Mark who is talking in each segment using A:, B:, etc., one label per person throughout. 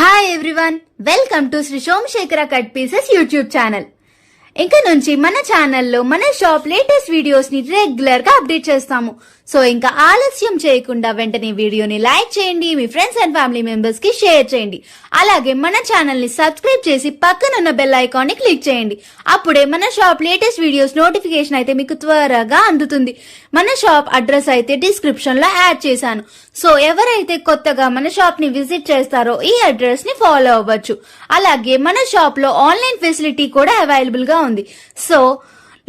A: Hi everyone, welcome to Sri Somasekhara cut pieces YouTube channel. ఇంకా నుంచి మన ఛానల్లో మన షాప్ లేటెస్ట్ వీడియోస్ ని రెగ్యులర్ గా అప్డేట్ చేస్తాము. సో ఇంకా ఆలస్యం చేయకుండా వెంటనే వీడియోని లైక్ చేయండి, మీ ఫ్రెండ్స్ అండ్ ఫ్యామిలీ మెంబర్స్ కి షేర్ చేయండి. అలాగే మన ఛానల్ ని సబ్స్క్రైబ్ చేసి పక్కనున్న బెల్ ఐకాన్ ని క్లిక్ చేయండి. అప్పుడే మన షాప్ లేటెస్ట్ వీడియోస్ నోటిఫికేషన్ అయితే మీకు త్వరగా అందుతుంది. మన షాప్ అడ్రస్ అయితే డిస్క్రిప్షన్ లో యాడ్ చేశాను. సో ఎవరైతే కొత్తగా మన షాప్ ని విజిట్ చేస్తారో ఈ అడ్రస్ ని ఫాలో అవ్వచ్చు. అలాగే మన షాప్ లో ఆన్లైన్ ఫెసిలిటీ కూడా అవైలబుల్ గా ఉంది. సో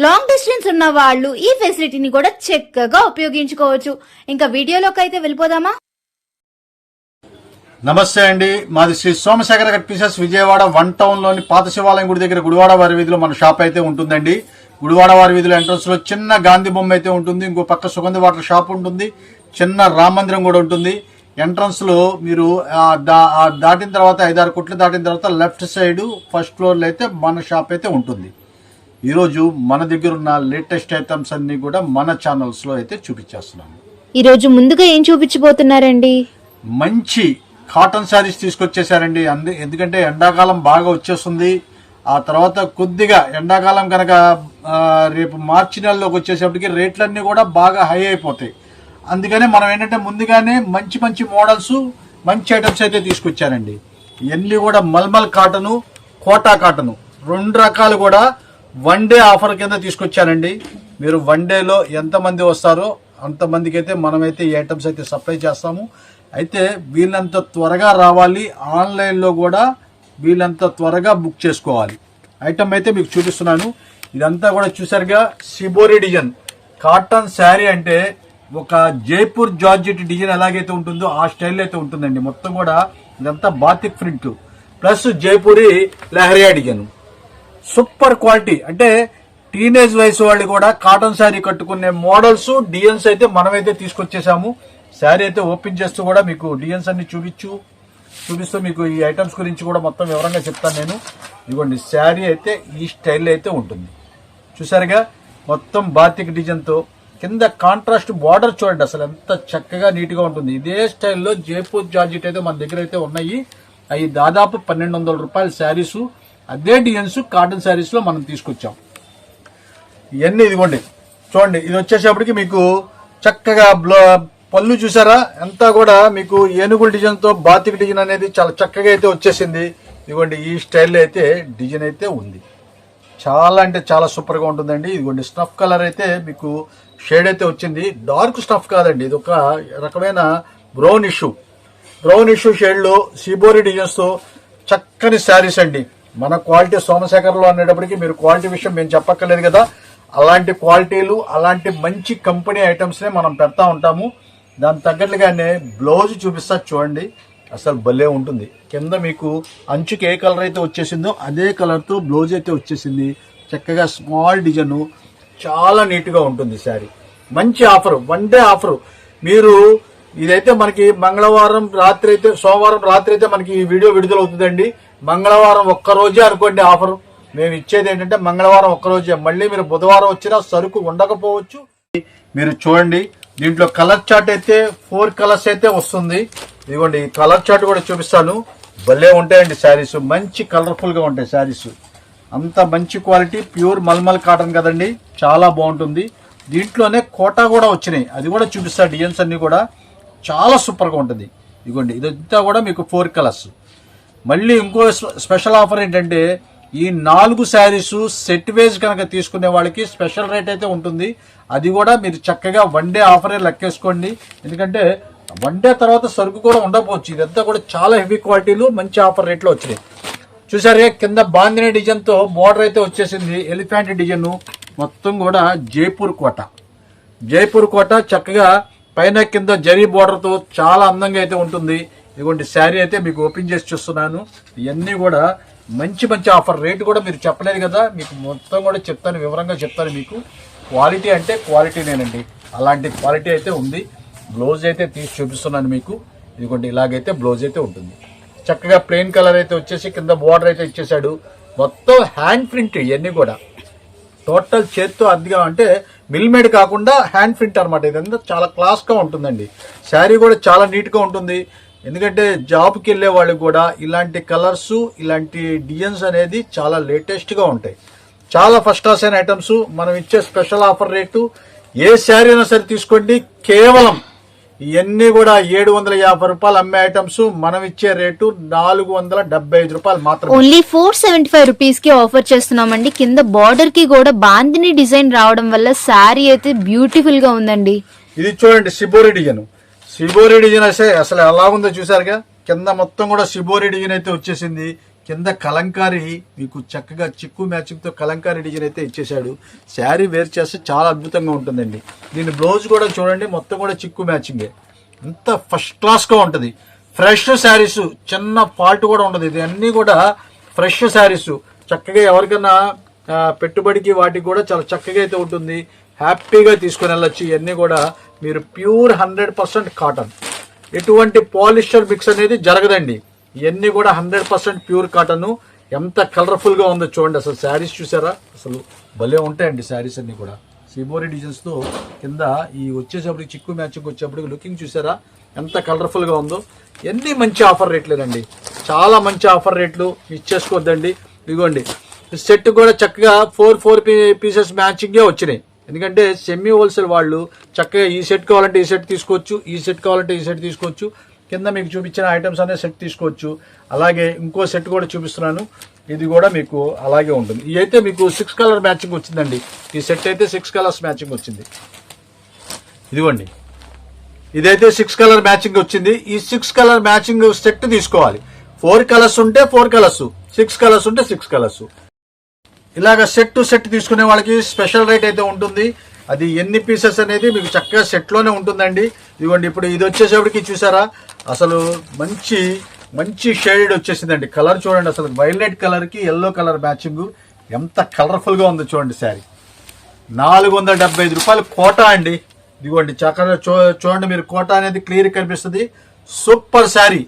A: లాంగ్ డిస్టెన్స్ ఉన్న వాళ్ళు ఈ ఫెసిలిటీని కూడా చక్కగా ఉపయోగించుకోవచ్చు. ఇంకా వీడియోలోకి అయితే వెళ్ళిపోదామా?
B: నమస్తే అండి, మాది Sri Somasekhara cut pieces Vijayawada 1 town లోని పాత శివాలయం గుడి దగ్గర గుడివాడ వారి వీధిలో మన షాప్ అయితే ఉంటుందండి. గుడివాడ వారి వీధిలో ఎంట్రన్స్ లో చిన్న గాంధీ బొమ్మ అయితే ఉంటుంది. ఇంకో పక్క సుగంధ వాటర్ షాప్ ఉంటుంది, చిన్న రామ మందిరం కూడా ఉంటుంది. ఎంట్రన్స్ లో మీరు దాటిన తర్వాత 5-6 కొట్లు దాటిన తర్వాత లెఫ్ట్ సైడ్ ఫస్ట్ ఫ్లోర్ లో అయితే మన షాప్ అయితే ఉంటుంది. ఈ రోజు మన దగ్గర ఉన్న లేటెస్ట్ ఐటమ్స్ అన్ని కూడా మన ఛానల్స్ లో అయితే చూపించేస్తున్నాము.
A: ఈ రోజు ముందుగా ఏం చూపించబోతున్నారండి? మంచి
B: కాటన్ శారీస్ తీసుకొచ్చేసారండి. ఎందుకంటే ఎండాకాలం బాగా వచ్చేస్తుంది. ఆ తర్వాత కొద్దిగా ఎండాకాలం కనుక రేపు మార్చి నెలలోకి వచ్చేసేపటికి రేట్లన్నీ కూడా బాగా హై అయిపోతాయి. అందుకనే మనం ఏంటంటే ముందుగానే మంచి మంచి మోడల్స్, మంచి ఐటమ్స్ అయితే తీసుకొచ్చారండి. ఇవన్నీ కూడా మల్మల్ కాటను, కోటా కాటను 2 రకాలు కూడా 1 డే ఆఫర్ కింద తీసుకొచ్చానండి. మీరు 1 డేలో ఎంతమంది వస్తారో అంతమందికి అయితే మనమైతే ఈ ఐటమ్స్ అయితే సప్లై చేస్తాము. అయితే వీళ్ళంత త్వరగా రావాలి, ఆన్లైన్లో కూడా వీళ్ళంత త్వరగా బుక్ చేసుకోవాలి. ఐటమ్ అయితే మీకు చూపిస్తున్నాను. ఇదంతా కూడా చూసారుగా, సిబోరి డిజైన్ కాటన్ శారీ అంటే ఒక జైపూర్ జార్జెట్ డిజైన్ ఎలాగైతే ఉంటుందో ఆ స్టైల్ అయితే ఉంటుందండి. మొత్తం కూడా ఇదంతా batik print plus Jaipuri leheriya design. Super quality, అంటే టీనేజ్ వయసు వాళ్ళు కూడా కాటన్ శారీ కట్టుకునే మోడల్స్, డిజైన్స్ అయితే మనమైతే తీసుకొచ్చేసాము. శారీ అయితే ఓపెన్ చేస్తూ కూడా మీకు డిజైన్స్ అన్ని చూపిస్తూ మీకు ఈ ఐటమ్స్ గురించి కూడా మొత్తం వివరంగా చెప్తాను నేను. ఇదిగోండి, శారీ అయితే ఈ స్టైల్ అయితే ఉంటుంది. చూసారుగా, మొత్తం బాతిక్ డిజైన్ తో కింద కాంట్రాస్ట్ బార్డర్ చూడండి, అసలు ఎంత చక్కగా నీట్ గా ఉంటుంది. ఇదే స్టైల్లో జైపూర్ జార్జెట్ అయితే మన దగ్గర అయితే ఉన్నాయి. అవి దాదాపు 1200 రూపాయల శారీస్. అదే డిజైన్స్ కాటన్ శారీస్ లో మనం తీసుకొచ్చాం. ఇవన్నీ ఇదిగోండి చూడండి, ఇది వచ్చేసేపటికి మీకు చక్కగా పళ్ళు చూసారా, అంతా కూడా మీకు ఏనుగుల డిజైన్ తో బాతిక్ డిజైన్ అనేది చాలా చక్కగా అయితే వచ్చేసింది. ఇదిగోండి, ఈ స్టైల్లో అయితే డిజైన్ అయితే ఉంది. చాలా అంటే చాలా సూపర్ గా ఉంటుందండి. ఇదిగోండి, స్నఫ్ కలర్ అయితే మీకు షేడ్ అయితే వచ్చింది. డార్క్ స్నఫ్ కాదండి, ఇది ఒక రకమైన బ్రౌన్ ఇష్యూ షేడ్ లో సిబోరి డిజైన్స్ తో చక్కని శారీస్ అండి. మన క్వాలిటీ సోమశేఖర్లో అనేటప్పటికీ మీరు క్వాలిటీ విషయం మేము చెప్పక్కర్లేదు కదా. అలాంటి క్వాలిటీలు, అలాంటి మంచి కంపెనీ ఐటమ్స్ నే మనం పెడతా ఉంటాము. దాని తగ్గట్లుగానే బ్లౌజ్ చూపిస్తా చూడండి, అసలు భలే ఉంటుంది. కింద మీకు అంచుకి ఏ కలర్ అయితే వచ్చేసిందో అదే కలర్ తో బ్లౌజ్ అయితే వచ్చేసింది. చక్కగా స్మాల్ డిజైన్, చాలా నీట్ గా ఉంటుంది శారీ. మంచి ఆఫర్, 1 డే ఆఫర్. మీరు ఇదైతే మనకి మంగళవారం రాత్రి అయితే, సోమవారం రాత్రి అయితే మనకి ఈ వీడియో విడుదలవుతుందండి. మంగళవారం ఒక్కరోజే అనుకోండి ఆఫర్. మేము ఇచ్చేది ఏంటంటే మంగళవారం ఒక్కరోజే. మళ్ళీ మీరు బుధవారం వచ్చినా సరుకు ఉండకపోవచ్చు. మీరు చూడండి, దీంట్లో కలర్ చార్ట్ అయితే 4 కలర్స్ అయితే వస్తుంది. ఇదిగోండి, ఈ కలర్ చార్ట్ కూడా చూపిస్తాను. భలే ఉంటాయండి శారీస్, మంచి కలర్ఫుల్ గా ఉంటాయి శారీస్. అంత మంచి క్వాలిటీ, ప్యూర్ మల్మల్ కాటన్ కదండి, చాలా బాగుంటుంది. దీంట్లోనే కోటా కూడా వచ్చినాయి, అది కూడా చూపిస్తా. డిజైన్స్ అన్ని కూడా చాలా సూపర్ గా ఉంటుంది. ఇదిగోండి, ఇదంతా కూడా మీకు 4 కలర్స్. మళ్ళీ ఇంకో స్పెషల్ ఆఫర్ ఏంటంటే, ఈ 4 శారీస్ సెట్ వేజ్ కనుక తీసుకునే వాళ్ళకి స్పెషల్ రేట్ అయితే ఉంటుంది. అది కూడా మీరు చక్కగా 1 డే ఆఫరే లెక్కేసుకోండి. ఎందుకంటే 1 డే తర్వాత సరుకు కూడా ఉండకపోవచ్చు. ఇదంతా కూడా చాలా హెవీ క్వాలిటీలు, మంచి ఆఫర్ రేట్లో వచ్చినాయి. చూసారే, కింద బాందిని డిజైన్ తో బోర్డర్ అయితే వచ్చేసింది. ఎలిఫెంట్ డిజైన్, మొత్తం కూడా జైపూర్ కోట చక్కగా పైన కింద జరీ బోర్డర్ తో చాలా అందంగా అయితే ఉంటుంది. ఇదిగోండి, శారీ అయితే మీకు ఓపెన్ చేసి చూస్తున్నాను. ఇవన్నీ కూడా మంచి మంచి ఆఫర్. రేటు కూడా మీరు చెప్పలేదు కదా, మీకు మొత్తం కూడా చెప్తాను, వివరంగా చెప్తాను. మీకు క్వాలిటీ అంటే క్వాలిటీనేనండి, అలాంటి క్వాలిటీ అయితే ఉంది. బ్లౌజ్ అయితే తీసి చూపిస్తున్నాను మీకు. ఇదిగోండి, ఇలాగైతే బ్లౌజ్ అయితే ఉంటుంది. చక్కగా ప్లెయిన్ కలర్ అయితే వచ్చేసి కింద బోర్డర్ అయితే ఇచ్చేసాడు. మొత్తం హ్యాండ్ ప్రింట్, ఇవన్నీ కూడా టోటల్ చేత్తో అద్దిగా, అంటే మిల్మేడ్ కాకుండా హ్యాండ్ ప్రింట్ అనమాట. ఇదంతా చాలా క్లాస్ గా ఉంటుందండి. శారీ కూడా చాలా నీట్ గా ఉంటుంది. ఎందుకంటే జాబ్కి వెళ్ళే వాళ్ళకి కూడా ఇలాంటి కలర్స్ ఇలాంటి డిజైన్స్ అనేది చాలా లేటెస్ట్ గా ఉంటాయి. చాలా ఫస్ట్ క్లాస్ అయిన ఐటమ్స్. మనం ఇచ్చే స్పెషల్ ఆఫర్ రేటు ఏ శారీ అయినా సరే తీసుకోండి, కేవలం ఇవన్నీ కూడా 750 రూపాయలు అమ్మే ఐటమ్స్ మనం ఇచ్చే రేటు 475 రూపాయలు మాత్రమే.
A: ఓన్లీ 475 రూపీస్ కి ఆఫర్ చేస్తున్నామండి. కింద బార్డర్ కి కూడా బాందిని డిజైన్ రావడం వల్ల శారీ అయితే బ్యూటిఫుల్ గా ఉందండి.
B: ఇది చూడండి సిబోరి డిజైన్. సిబోరి డిజైన్ అయితే అసలు ఎలా ఉందో చూసారుగా. కింద మొత్తం కూడా సిబోరి డిజైన్ అయితే వచ్చేసింది. కింద కలంకారీ మీకు చక్కగా చిక్కు మ్యాచింగ్ తో కలంకారీ డిజైన్ అయితే ఇచ్చేసాడు. శారీ వేర్ చేస్తే చాలా అద్భుతంగా ఉంటుందండి. దీని బ్లౌజ్ కూడా చూడండి, మొత్తం కూడా చిక్కు మ్యాచింగే. అంత ఫస్ట్ క్లాస్ గా ఉంటది. ఫ్రెష్ శారీస్, చిన్న ఫాల్ట్ కూడా ఉండదు. ఇది అన్ని కూడా ఫ్రెష్ శారీస్. చక్కగా ఎవరికైనా పెట్టుబడికి వాటికి కూడా చాలా చక్కగా అయితే ఉంటుంది. హ్యాపీగా తీసుకుని వెళ్ళొచ్చు. ఇవన్నీ కూడా మీరు ప్యూర్ 100% కాటన్, ఎటువంటి పాలిస్టర్ మిక్స్ అనేది జరగదండి. ఇవన్నీ కూడా 100% ప్యూర్ కాటన్. ఎంత కలర్ఫుల్ గా ఉందో చూడండి. అసలు శారీస్ చూసారా, అసలు భలే ఉంటాయండి శారీస్ అన్ని కూడా. సిబోరి డిజైన్స్ తో కింద ఈ వచ్చేటప్పటికి చిక్కు మ్యాచింగ్ వచ్చేప్పటికి లుకింగ్ చూసారా ఎంత కలర్ఫుల్ గా ఉందో. ఎన్ని మంచి ఆఫర్ రేట్లేనండి, చాలా మంచి ఆఫర్ రేట్లు. ఇచ్చేసుకోవద్దండి. ఇదిగోండి సెట్ కూడా చక్కగా 4 పీసెస్ మ్యాచింగే వచ్చినాయి. ఎందుకంటే సెమీ హోల్సేల్ వాళ్ళు చక్కగా ఈ సెట్ కావాలంటే ఈ సెట్ తీసుకోవచ్చు, ఈ సెట్ కావాలంటే ఈ సెట్ తీసుకోవచ్చు. కింద మీకు చూపించిన ఐటమ్స్ అనే సెట్ తీసుకోవచ్చు. అలాగే ఇంకో సెట్ కూడా చూపిస్తున్నాను, ఇది కూడా మీకు అలాగే ఉంటుంది. ఇది అయితే మీకు 6 కలర్ మ్యాచింగ్ వచ్చిందండి. ఈ సెట్ అయితే 6 కలర్స్ మ్యాచింగ్ వచ్చింది. ఇదిగోండి, ఇదైతే 6 కలర్ మ్యాచింగ్ వచ్చింది. ఈ 6 కలర్ మ్యాచింగ్ సెట్ తీసుకోవాలి. 4 కలర్స్ ఉంటే 4 కలర్స్, 6 కలర్స్ ఉంటే 6 కలర్స్. ఇలాగ సెట్ టు సెట్ తీసుకునే వాళ్ళకి స్పెషల్ రేట్ అయితే ఉంటుంది. అది ఎన్ని పీసెస్ అనేది మీకు చక్కగా సెట్ లోనే ఉంటుందండి. ఇదిగోండి, ఇప్పుడు ఇది వచ్చేసేపటికి చూసారా అసలు మంచి మంచి షేడ్ వచ్చేసిందండి. కలర్ చూడండి, అసలు వైలెట్ కలర్ కి ఎల్లో కలర్ మ్యాచింగ్ ఎంత కలర్ఫుల్ గా ఉందో చూడండి. శారీ 475 రూపాయలు కోటా అండి. ఇదిగోండి చక్కగా చూడండి, మీరు కోటా అనేది క్లియర్ కనిపిస్తుంది. సూపర్ శారీ,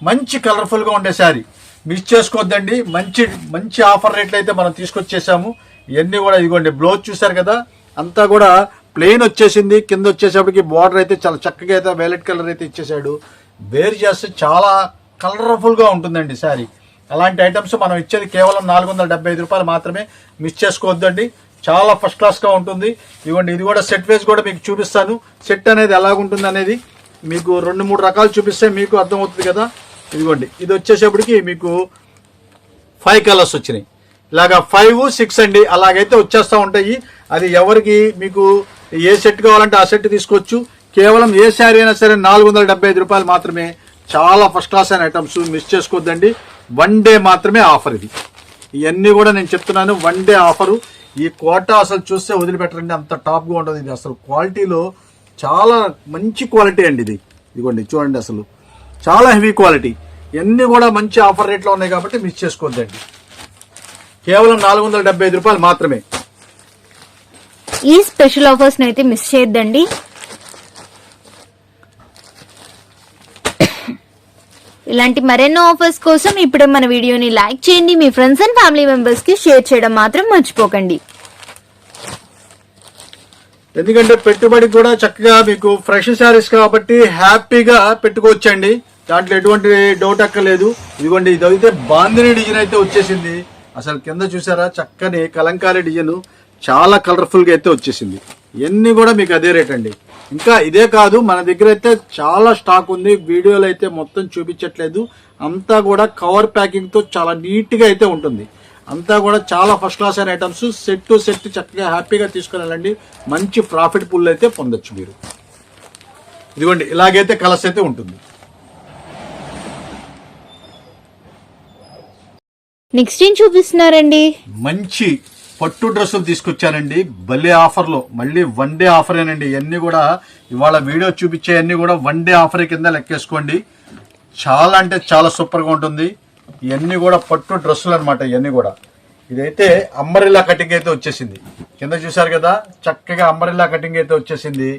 B: మంచి కలర్ఫుల్ గా ఉండే శారీ. మిస్ చేసుకోవద్దండి. మంచి మంచి ఆఫర్ రేట్లు అయితే మనం తీసుకొచ్చేసాము. ఇవన్నీ కూడా ఇదిగోండి, బ్లౌజ్ చూసారు కదా అంతా కూడా ప్లెయిన్ వచ్చేసింది. కింద వచ్చేసప్పటికి బార్డర్ అయితే చాలా చక్కగా అయితే వైలెట్ కలర్ అయితే ఇచ్చేసాడు. వేర్ చేస్తే చాలా కలర్ఫుల్ గా ఉంటుందండి శారీ. అలాంటి ఐటమ్స్ మనం ఇచ్చేది కేవలం 475 రూపాయలు మాత్రమే. మిస్ చేసుకోవద్దండి, చాలా ఫస్ట్ క్లాస్ గా ఉంటుంది. ఇదిగోండి, ఇది కూడా సెట్ వేస్ కూడా మీకు చూపిస్తాను. సెట్ అనేది ఎలాగుంటుంది అనేది మీకు 2-3 రకాలు చూపిస్తే మీకు అర్థమవుతుంది కదా. ఇదిగోండి, ఇది వచ్చేసేపటికి మీకు 5 కలర్స్ వచ్చినాయి. ఇలాగా 5, 6 అండి, అలాగైతే వచ్చేస్తూ ఉంటాయి. అది ఎవరికి మీకు ఏ సెట్ కావాలంటే ఆ సెట్ తీసుకోవచ్చు. కేవలం ఏ శారీ అయినా సరే 475 రూపాయలు మాత్రమే. చాలా ఫస్ట్ క్లాస్ అయిన ఐటమ్స్, మిస్ చేసుకోవద్దండి. 1 డే మాత్రమే ఆఫర్ ఇది. ఇవన్నీ కూడా నేను చెప్తున్నాను 1 డే ఆఫరు. ఈ కోట అసలు చూస్తే వదిలిపెట్టరండి, అంత టాప్ గా ఉంటుంది. ఇది అసలు క్వాలిటీలో చాలా మంచి క్వాలిటీ అండి ఇది. ఇదిగోండి చూడండి, అసలు చాలా హెవీ క్వాలిటీ. ఇవన్నీ కూడా మంచి ఆఫర్ రేట్లో ఉన్నాయి కాబట్టి మిస్ చేసుకోవద్దండి. కేవలం 475 రూపాయలు మాత్రమే.
A: ఈ స్పెషల్ ఆఫర్స్ అయితే మిస్ చేయొద్దండి. ఇలాంటి మరెన్నో ఆఫర్స్ కోసం ఇప్పుడే మన వీడియోని లైక్ చేయండి. మీ ఫ్రెండ్స్ అండ్ ఫ్యామిలీ మెంబర్స్ కి షేర్ చేయడం మాత్రం మర్చిపోకండి.
B: ఎందుకంటే పెట్టుబడికి కూడా చక్కగా మీకు ఫ్రెష్ శారీస్ కాబట్టి హ్యాపీగా పెట్టుకోవచ్చండి. దాంట్లో ఎటువంటి డౌట్ అక్కర్లేదు. ఇదిగోండి, ఇదైతే బాందిని డిజైన్ అయితే వచ్చేసింది. అసలు కింద చూసారా చక్కని కలంకారీ డిజైన్, చాలా కలర్ఫుల్ గా అయితే వచ్చేసింది. ఇవన్నీ కూడా మీకు అదే రేట్ అండి. ఇంకా ఇదే కాదు, మన దగ్గర అయితే చాలా స్టాక్ ఉంది. వీడియోలో అయితే మొత్తం చూపించట్లేదు. అంతా కూడా కవర్ ప్యాకింగ్ తో చాలా నీట్ గా అయితే ఉంటుంది. అంతా కూడా చాలా ఫస్ట్ క్లాస్ అయిన ఐటమ్స్. సెట్ టు సెట్ చక్కగా హ్యాపీగా తీసుకుని వెళ్ళండి. మంచి ప్రాఫిట్ పుల్ అయితే పొందొచ్చు మీరు. ఇదిగోండి, ఇలాగైతే కలర్స్ అయితే ఉంటుంది.
A: నెక్స్ట్ ఏం చూపిస్తున్నారండి?
B: మంచి పట్టు డ్రెస్సులు తీసుకొచ్చానండి, భలే ఆఫర్లో. మళ్ళీ 1 డే ఆఫరేనండి. ఇవన్నీ కూడా ఇవాళ వీడియో చూపించే అన్ని కూడా 1 డే ఆఫర్ కింద లెక్కేసుకోండి. చాలా అంటే చాలా సూపర్ గా ఉంటుంది. ఇవన్నీ కూడా పట్టు డ్రెస్సులు అనమాట. ఇవన్నీ కూడా ఇదైతే అంబరిల్లా కటింగ్ అయితే వచ్చేసింది. కింద చూసారు కదా చక్కగా అంబరిల్లా కటింగ్ అయితే వచ్చేసింది.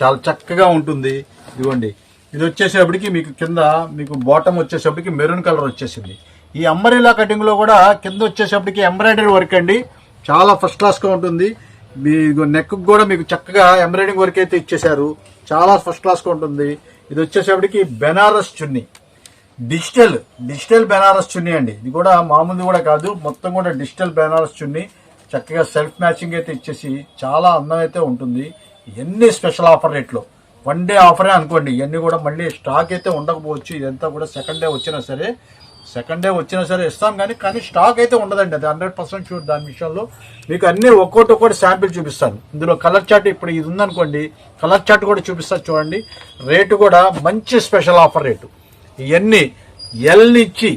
B: చాలా చక్కగా ఉంటుంది. ఇదిగోండి, ఇది వచ్చేసేపటికి మీకు కింద మీకు బాటమ్ వచ్చేసేపటికి మెరూన్ కలర్ వచ్చేసింది. ఈ అంబరిల్లా కటింగ్ లో కూడా కింద వచ్చేసేపటికి ఎంబ్రాయిడరీ వర్క్ అండి. చాలా ఫస్ట్ క్లాస్ గా ఉంటుంది. మీ నెక్ కూడా మీకు చక్కగా ఎంబ్రాయిడరింగ్ వర్క్ అయితే ఇచ్చేసారు. చాలా ఫస్ట్ క్లాస్ గా ఉంటుంది. ఇది వచ్చేసేపటికి బెనారస్ చున్నీ. డిజిటల్ బెనారస్ చున్నీ అండి. ఇది కూడా మామూలు కూడా కాదు, మొత్తం కూడా డిజిటల్ బెనారస్ చున్నీ. చక్కగా సెల్ఫ్ మ్యాచింగ్ అయితే ఇచ్చేసి చాలా అందం అయితే ఉంటుంది. ఎన్ని స్పెషల్ ఆఫర్ రేట్లో, 1 డే ఆఫరే అనుకోండి. ఇవన్నీ కూడా మళ్ళీ స్టాక్ అయితే ఉండకపోవచ్చు. ఇదంతా కూడా సెకండ్ డే వచ్చినా సరే ఇస్తాం, కానీ స్టాక్ అయితే ఉండదండి. అది 100% షూర్. దాని విషయంలో మీకు అన్ని ఒక్కొక్కటి శాంపిల్ చూపిస్తాను. ఇందులో కలర్ చార్ట్ ఇప్పుడు ఇది ఉందనుకోండి, కలర్ చార్ట్ కూడా చూపిస్తాను చూడండి. రేటు కూడా మంచి స్పెషల్ ఆఫర్ రేటు. ఇవన్నీ ఎల్ నుంచి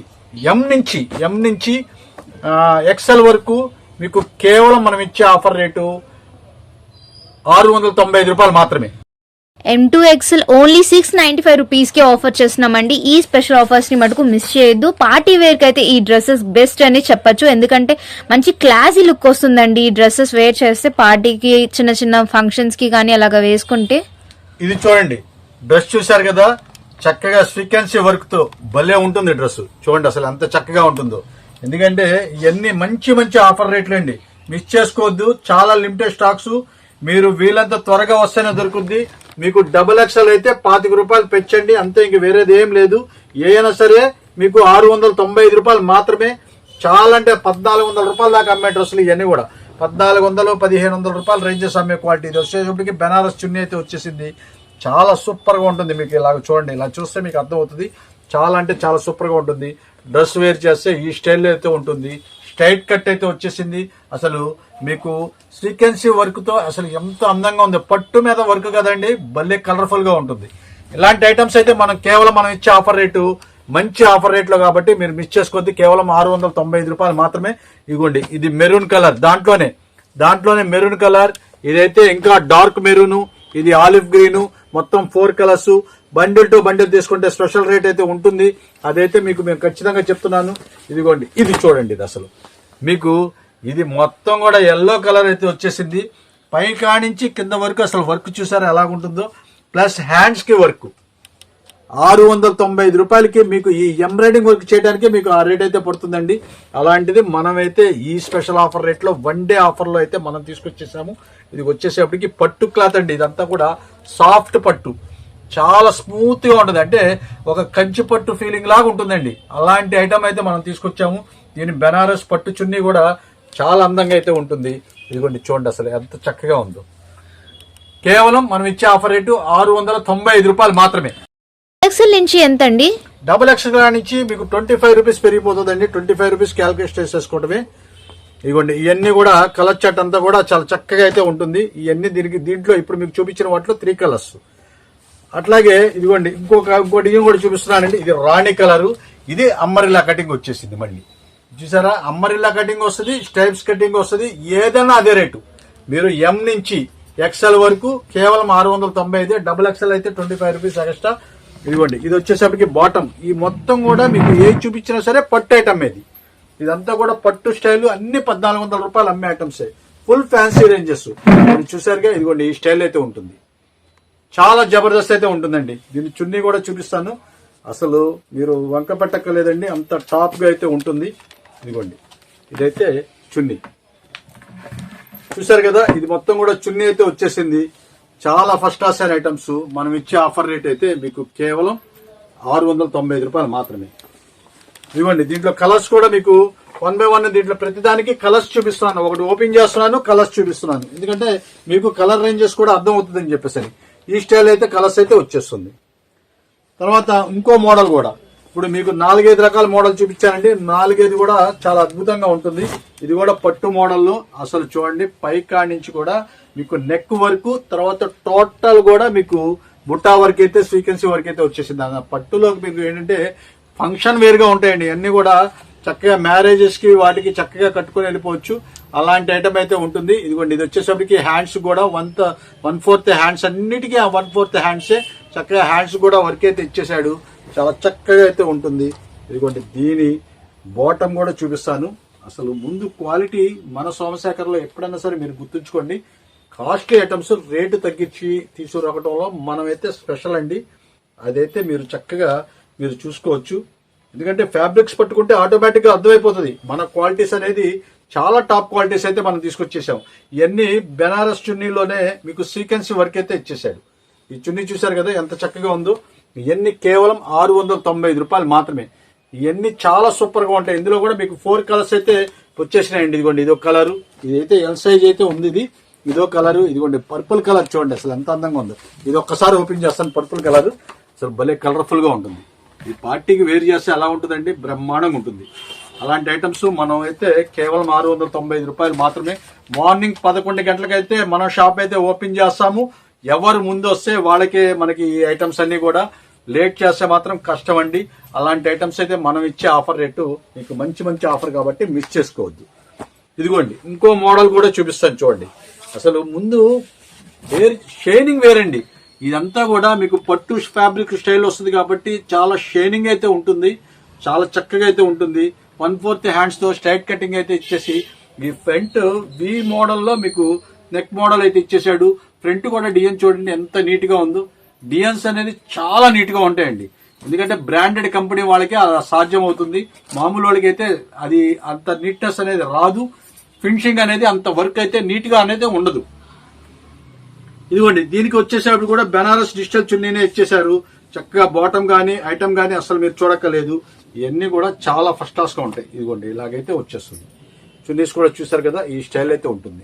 B: ఎం నుంచి ఎక్సెల్ వరకు మీకు కేవలం మనం ఇచ్చే ఆఫర్ రేటు 695 రూపాయలు మాత్రమే.
A: M2XL ఓన్లీ 695 రూపీస్ కి ఆఫర్ చేస్తున్నామండి. ఈ స్పెషల్ ఆఫర్స్ ని మటుకు మిస్ చేయొద్దు. పార్టీ వేర్ కి అయితే ఈ డ్రెస్సెస్ బెస్ట్ అని చెప్పొచ్చు. ఎందుకంటే మంచి క్లాసీ లుక్ వస్తుందండి ఈ డ్రెస్సెస్ వేర్ చేస్తే. పార్టీకి, చిన్న ఫంక్షన్స్ కి కానీ అలాగా వేసుకుంటే.
B: ఇది చూడండి, డ్రెస్ చూశారు కదా, చక్కగా సీక్వెన్సీ వర్క్ తో భలే ఉంటుంది డ్రెస్. చూడండి అసలు ఎంత చక్కగా ఉంటుందో. ఎందుకంటే ఇవన్నీ మంచి ఆఫర్ రేట్లు అండి, మిస్ చేసుకోవద్దు. చాలా లిమిటెడ్ స్టాక్స్. మీరు వీలంత త్వరగా వస్తేనే దొరుకుద్ది. మీకు XXL అయితే 25 రూపాయలు పెంచండి అంతే, ఇంక వేరేది ఏం లేదు. ఏదైనా సరే మీకు 695 రూపాయలు మాత్రమే. చాలా అంటే 1400 రూపాయల దాకా అమ్మే డ్రెస్సులు ఇవన్నీ కూడా 1400-1500 రూపాయల రేంజెస్ అమ్మే క్వాలిటీ. ఇది వచ్చేటప్పటికి బెనారస్ చున్నీ అయితే వచ్చేసింది. చాలా సూపర్ గా ఉంటుంది. మీకు ఇలా చూడండి, ఇలా చూస్తే మీకు అర్థమవుతుంది. చాలా అంటే చాలా సూపర్ గా ఉంటుంది. డ్రెస్ వేర్ చేస్తే ఈ స్టైల్లో అయితే ఉంటుంది. స్ట్రైట్ కట్ అయితే వచ్చేసింది. అసలు మీకు సీక్వెన్సీ వర్క్ తో అసలు ఎంత అందంగా ఉంది. పట్టు మీద వర్క్ కదండి, భలే కలర్ఫుల్ గా ఉంటుంది. ఇలాంటి ఐటమ్స్ అయితే మనం ఇచ్చే ఆఫర్ రేటు మంచి ఆఫర్ రేట్లో కాబట్టి మీరు మిస్ చేసుకోవద్దు. కేవలం 695 రూపాయలు మాత్రమే. ఇదిగోండి, ఇది మెరూన్ కలర్, దాంట్లోనే మెరూన్ కలర్. ఇదైతే ఇంకా డార్క్ మెరూన్, ఇది ఆలివ్ గ్రీన్, మొత్తం 4 కలర్స్. బండిల్ టు బండిల్ తీసుకుంటే స్పెషల్ రేట్ అయితే ఉంటుంది. అదైతే మీకు మేము ఖచ్చితంగా చెప్తున్నాను. ఇదిగోండి, ఇది చూడండి. ఇది అసలు మీకు ఇది మొత్తం కూడా ఎల్లో కలర్ అయితే వచ్చేసింది. పై కానించి కింద వరకు అసలు వర్క్ చూసారా ఎలాగుంటుందో. ప్లస్ హ్యాండ్స్ కి వర్క్ 695 రూపాయలకి మీకు ఈ ఎంబ్రాయిడింగ్ వర్క్ చేయడానికి మీకు ఆ రేట్ అయితే పడుతుందండి. అలాంటిది మనమైతే ఈ స్పెషల్ ఆఫర్ రేట్ లో 1 డే ఆఫర్ లో అయితే మనం తీసుకొచ్చేసాము. ఇది వచ్చేసేపటికి పట్టు క్లాత్ అండి. ఇదంతా కూడా సాఫ్ట్ పట్టు, చాలా స్మూత్ గా ఉంటుంది. అంటే ఒక కంచి పట్టు ఫీలింగ్ లాగా ఉంటుందండి. అలాంటి ఐటమ్ అయితే మనం తీసుకొచ్చాము. దీని బెనారస్ పట్టు చున్నీ కూడా చాలా అందంగా అయితే ఉంటుంది. ఇదిగోండి చూడండి అసలు ఎంత చక్కగా ఉందో. కేవలం మనం ఇచ్చే ఆఫర్ రేటు 695 రూపాయలు మాత్రమే.
A: XL నుంచి ఎంత అండి?
B: XXL నుంచి మీకు 25 రూపీస్ పెరిగిపోతుందండి. 25 రూపీస్ క్యాల్కులేట్ చేసుకోవటమే. ఇదిగోండి, ఇవన్నీ కూడా కలర్ చార్ట్ అంతా కూడా చాలా చక్కగా అయితే ఉంటుంది. ఇవన్నీ దీంట్లో ఇప్పుడు మీకు చూపించిన వాటిలో 3 కలర్స్. అట్లాగే ఇదిగోండి ఇంకోటి ఇది కూడా చూపిస్తున్నానండి. ఇది రాణి కలరు. ఇది అమ్మరిల్లా కటింగ్ వచ్చేసింది. మళ్ళీ చూసారా, అమ్మరిల్లా కటింగ్ వస్తుంది, స్ట్రైప్స్ కటింగ్ వస్తుంది. ఏదైనా అదే రేటు. మీరు M నుంచి XL వరకు కేవలం 695. XXL అయితే 25 రూపీస్ ఎక్స్ట్రా. ఇదిగోండి, ఇది వచ్చేసరికి బాటమ్. ఈ మొత్తం కూడా మీకు ఏ చూపించినా సరే పట్టు ఐటమ్. ఇదంతా కూడా పట్టు స్టైల్. అన్ని 1400 రూపాయలు అమ్మే ఐటమ్సే. Full fancy ranges. చూసారుగా, ఇదిగోండి ఈ స్టైల్ అయితే ఉంటుంది. చాలా జబర్దస్త్ అయితే ఉంటుందండి. దీని చున్నీ కూడా చూపిస్తాను. అసలు మీరు వంక పెట్టక్కర్లేదండి, అంత టాప్ గా అయితే ఉంటుంది. ఇదిగోండి, ఇదైతే చున్నీ చూసారు కదా. ఇది మొత్తం కూడా చున్నీ అయితే వచ్చేసింది. చాలా ఫస్ట్ క్లాస్ అయిన ఐటమ్స్. మనం ఇచ్చే ఆఫర్ రేట్ అయితే మీకు కేవలం 695 రూపాయలు మాత్రమే. ఇదిగోండి, దీంట్లో కలర్స్ కూడా మీకు 1 by 1 దీంట్లో ప్రతిదానికి కలర్స్ చూపిస్తున్నాను. ఒకటి ఓపెన్ చేస్తున్నాను, కలర్స్ చూపిస్తున్నాను. ఎందుకంటే మీకు కలర్ రేంజెస్ కూడా అర్థం అవుతుందని చెప్పేసి. ఈ స్టైల్ అయితే కలర్స్ అయితే వచ్చేస్తుంది. తర్వాత ఇంకో మోడల్ కూడా ఇప్పుడు మీకు 4-5 రకాల మోడల్ చూపించానండి. 4-5 కూడా చాలా అద్భుతంగా ఉంటుంది. ఇది కూడా పట్టు మోడల్. అసలు చూడండి, పైకాడి నుంచి కూడా మీకు నెక్ వర్క్, తర్వాత టోటల్ కూడా మీకు బుట్టా వర్క్ అయితే, సీక్వెన్సీ వర్క్ అయితే వచ్చేసింది. పట్టులో మీకు ఏంటంటే ఫంక్షన్ వేర్ గా ఉంటాయండి. అన్ని కూడా చక్కగా మ్యారేజెస్ కి వాటికి చక్కగా కట్టుకుని వెళ్ళిపోవచ్చు. అలాంటి ఐటమ్ అయితే ఉంటుంది. ఇదిగోండి, ఇది వచ్చేసరికి హ్యాండ్స్ కూడా 1/4 హ్యాండ్స్, అన్నిటికీ 1/4 హ్యాండ్సే. చక్కగా హ్యాండ్స్ కూడా వర్క్ అయితే ఇచ్చేసాడు. చాలా చక్కగా అయితే ఉంటుంది. ఇదిగోండి, దీని బాటమ్ కూడా చూపిస్తాను. అసలు ముందు క్వాలిటీ మన సోమశేఖర్లో ఎప్పుడైనా సరే మీరు గుర్తుంచుకోండి. కాస్ట్లీ ఐటమ్స్ రేటు తగ్గించి తీసుకురావడంలో మనమైతే స్పెషల్ అండి. అదైతే మీరు చక్కగా మీరు చూసుకోవచ్చు. ఎందుకంటే ఫ్యాబ్రిక్స్ పట్టుకుంటే ఆటోమేటిక్ గా అర్థమైపోతుంది. మన క్వాలిటీస్ అనేది చాలా టాప్ క్వాలిటీస్ అయితే మనం తీసుకొచ్చేసాం. ఇవన్నీ బెనారస్ చున్నీలోనే మీకు సీక్వెన్సీ వర్క్ అయితే ఇచ్చేసాడు. ఈ చున్నీ చూసారు కదా ఎంత చక్కగా ఉందో. ఇవన్నీ కేవలం 695 రూపాయలు మాత్రమే. ఇవన్నీ చాలా సూపర్ గా ఉంటాయి. ఇందులో కూడా మీకు 4 కలర్స్ అయితే వచ్చేసినాయండి. ఇదిగోండి ఇదో కలరు, ఇదైతే ఎల్ సైజ్ అయితే ఉంది. ఇదో కలరు, ఇదిగోండి పర్పుల్ కలర్ చూడండి అసలు ఎంత అందంగా ఉందో. ఇది ఒక్కసారి ఓపెన్ చేస్తాను. పర్పుల్ కలర్ అసలు భలే కలర్ఫుల్ గా ఉంటుంది. ఈ పార్టీకి వేరు చేస్తే ఎలా ఉంటుందండి, బ్రహ్మాండంగా ఉంటుంది. అలాంటి ఐటమ్స్ మనం అయితే కేవలం 695 రూపాయలు మాత్రమే. మార్నింగ్ 11 గంటలకైతే మన షాప్ అయితే ఓపెన్ చేస్తాము. ఎవరు ముందు వస్తే వాళ్ళకి మనకి ఈ ఐటమ్స్ అన్ని కూడా, లేట్ చేస్తే మాత్రం కష్టం అండి. అలాంటి ఐటమ్స్ అయితే మనం ఇచ్చే ఆఫర్ రేటు మీకు మంచి ఆఫర్ కాబట్టి మిస్ చేసుకోవద్దు. ఇదిగోండి ఇంకో మోడల్ కూడా చూపిస్తాను చూడండి. అసలు ముందు షైనింగ్ వేరండి. ఇదంతా కూడా మీకు పట్టు ఫ్యాబ్రిక్ స్టైల్ వస్తుంది కాబట్టి చాలా షైనింగ్ అయితే ఉంటుంది, చాలా చక్కగా అయితే ఉంటుంది. 1/4 హ్యాండ్స్ తో స్ట్రైట్ కటింగ్ అయితే ఇచ్చేసి, ఈ ఫ్రంట్ వి మోడల్లో మీకు నెక్ మోడల్ అయితే ఇచ్చేసాడు. ఫ్రంట్ కూడా డిజైన్ చూడండి ఎంత నీట్ గా ఉందో. డిజైన్స్ అనేది చాలా నీట్ గా ఉంటాయండి. ఎందుకంటే బ్రాండెడ్ కంపెనీ వాళ్ళకి అది సాధ్యం అవుతుంది. మామూలు వాళ్ళకి అయితే అది అంత నీట్నెస్ అనేది రాదు. ఫినిషింగ్ అనేది అంత వర్క్ అయితే నీట్ గా అనేది ఉండదు. ఇదిగోండి దీనికి వచ్చేసేప్పుడు కూడా బెనారస్ డిజిటల్ చున్నీనే ఇచ్చేసారు. చక్కగా బాటమ్ గానీ ఐటమ్ గానీ అసలు మీరు చూడక్కర్లేదు. ఇవన్నీ కూడా చాలా ఫస్ట్ క్లాస్ గా ఉంటాయి. ఇదిగోండి ఇలాగైతే వచ్చేస్తుంది. చున్నీస్ కూడా చూసారు కదా, ఈ స్టైల్ అయితే ఉంటుంది.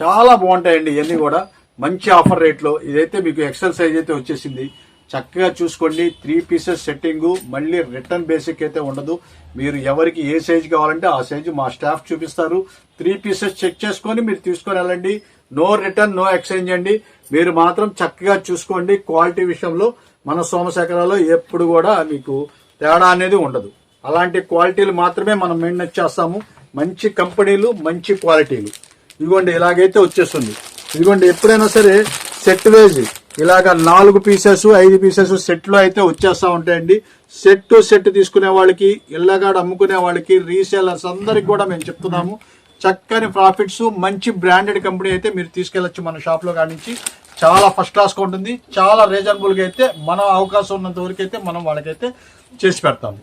B: చాలా బాగుంటాయండి ఇవన్నీ కూడా మంచి ఆఫర్ రేట్ లో. ఇదైతే మీకు ఎక్సెల్ సైజ్ అయితే వచ్చేసింది. చక్కగా చూసుకోండి. 3 పీసెస్ సెట్టింగ్, మళ్ళీ రిటర్న్ బేసిక్ అయితే ఉండదు. మీరు ఎవరికి ఏ సైజ్ కావాలంటే ఆ సైజు మా స్టాఫ్ చూపిస్తారు. 3 పీసెస్ చెక్ చేసుకొని మీరు తీసుకొని వెళ్ళండి. నో రిటర్న్, నో ఎక్స్చేంజ్ అండి. మీరు మాత్రం చక్కగా చూసుకోండి. క్వాలిటీ విషయంలో మన సోమశేఖరలో ఎప్పుడు కూడా మీకు తేడా అనేది ఉండదు. అలాంటి క్వాలిటీలు మాత్రమే మనం మెయింటైన్ చేస్తాము. మంచి కంపెనీలు, మంచి క్వాలిటీలు. ఇదిగోండి ఇలాగైతే వచ్చేస్తుంది. ఇదిగోండి ఎప్పుడైనా సరే సెట్ వేజ్ ఇలాగా 4 పీసెస్ 5 పీసెస్ సెట్ లో అయితే వచ్చేస్తా ఉంటాయండి. సెట్ తీసుకునే వాళ్ళకి, ఇళ్ళగాడ అమ్ముకునే వాళ్ళకి, రీసేలర్స్ అందరికి కూడా మేము చెప్తున్నాము. చక్కని ప్రాఫిట్స్, మంచి బ్రాండెడ్ కంపెనీ అయితే మీరు తీసుకెళ్లొచ్చు మన షాప్ లో కానించి. చాలా ఫస్ట్ క్లాస్ గా ఉంటుంది. చాలా రీజనబుల్ గా అయితే మన అవకాశం ఉన్నంత వరకు అయితే మనం వాళ్ళకైతే చేసి పెడతాము.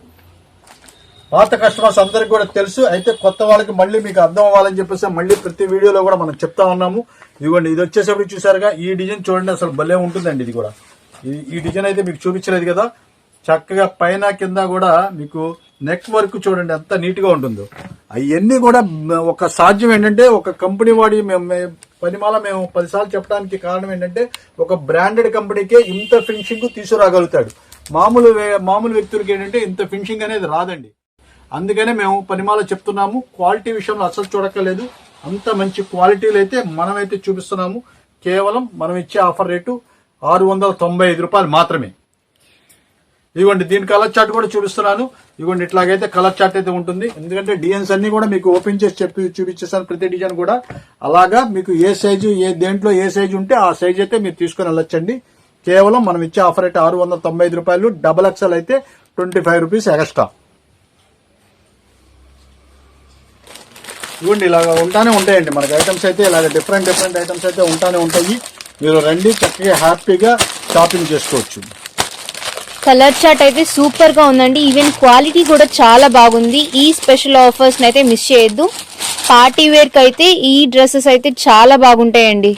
B: పాత కస్టమర్స్ అందరికి కూడా తెలుసు. అయితే కొత్త వాళ్ళకి మళ్ళీ మీకు అర్థం అవ్వాలని చెప్పేసి మళ్ళీ ప్రతి వీడియోలో కూడా మనం చెప్తా ఉన్నాము. ఇదిగోండి ఇది వచ్చేసరికి చూసారుగా, ఈ డిజైన్ చూడండి అసలు భలే ఉంటుందండి. ఇది కూడా ఈ డిజైన్ అయితే మీకు చూపించలేదు కదా. చక్కగా పైన కింద కూడా మీకు నెక్ వర్క్ చూడండి ఎంత నీట్ గా ఉంటుందో. అవన్నీ కూడా ఒక సాధ్యం ఏంటంటే, ఒక కంపెనీ వాడి పనిమాల మేము 10 సార్లు చెప్పడానికి కారణం ఏంటంటే, ఒక బ్రాండెడ్ కంపెనీకే ఇంత ఫినిషింగ్ తీసుకురాగలుగుతాడు. మామూలు వ్యక్తులకి ఏంటంటే ఇంత ఫినిషింగ్ అనేది రాదండి. అందుకనే మేము పనిమాల చెప్తున్నాము. క్వాలిటీ విషయంలో అసలు చూడక్కర్లేదు. అంత మంచి క్వాలిటీలు అయితే మనమైతే చూపిస్తున్నాము. కేవలం మనం ఇచ్చే ఆఫర్ రేటు 695 రూపాయలు మాత్రమే. ఇదిగోండి దీని కలర్ చార్ట్ కూడా చూపిస్తున్నాను. ఇదిగోండి ఇట్లాగైతే కలర్ చార్ట్ అయితే ఉంటుంది. ఎందుకంటే డిజైన్స్ అన్ని కూడా మీకు ఓపెన్ చేసి చూపించేసాను ప్రతి డిజైన్ కూడా. అలాగా మీకు ఏ సైజు, దేంట్లో ఏ సైజు ఉంటే ఆ సైజ్ అయితే మీరు తీసుకుని వెళ్ళొచ్చండి. కేవలం మనం ఇచ్చే ఆఫర్ అయితే 695 రూపాయలు. XXL అయితే 25 రూపీస్ ఎక్స్ట్రా. ఇవ్వండి ఇలాగ ఉంటానే ఉంటాయండి మనకి ఐటమ్స్ అయితే. ఇలాగ డిఫరెంట్ ఐటమ్స్ అయితే ఉంటానే ఉంటాయి. మీరు రండి, చక్కగా హ్యాపీగా షాపింగ్ చేసుకోవచ్చు.
C: కలర్ చార్ట్ అయితే సూపర్ గా ఉందండి. ఈవెన్ క్వాలిటీ కూడా చాలా బాగుంది. ఈ స్పెషల్ ఆఫర్స్ అయితే మిస్ చేయొద్దు. పార్టీ వేర్ కి అయితే ఈ డ్రెస్సెస్ అయితే చాలా బాగుంటాయండి.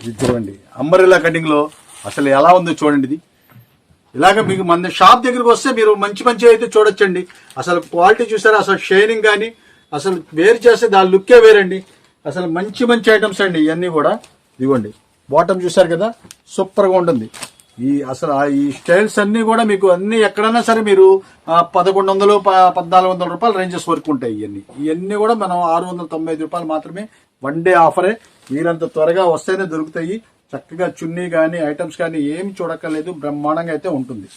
B: ఇది చూడండి అంబరెల్లా కటింగ్ లో అసలు ఎలా ఉందో చూడండి. ఇది ఇలాగ మీకు మన షాప్ దగ్గరకు వస్తే మీరు మంచి అయితే చూడొచ్చండి. అసలు క్వాలిటీ చూసారా, అసలు షైనింగ్ కానీ అసలు వేరు చేస్తే దాని లుక్కే వేరండి. అసలు మంచి ఐటమ్స్ అండి ఇవన్నీ కూడా. ఇదిగోండి బాటమ్ చూసారు కదా, సూపర్ గా ఉంటుంది. ఈ స్టైల్స్ అన్ని కూడా మీకు అన్ని ఎక్కడైనా సరే మీరు 1100 1400 రూపాయల రేంజెస్ వరకు ఉంటాయి. ఇవన్నీ కూడా మనం 695 రూపాయలు మాత్రమే. 1 డే ఆఫరే. మీరంత త్వరగా వస్తేనే దొరుకుతాయి. చక్కగా చున్నీ కానీ ఐటమ్స్ కానీ ఏమి చూడక్కర్లేదు. బ్రహ్మాండంగా అయితే ఉంటుంది.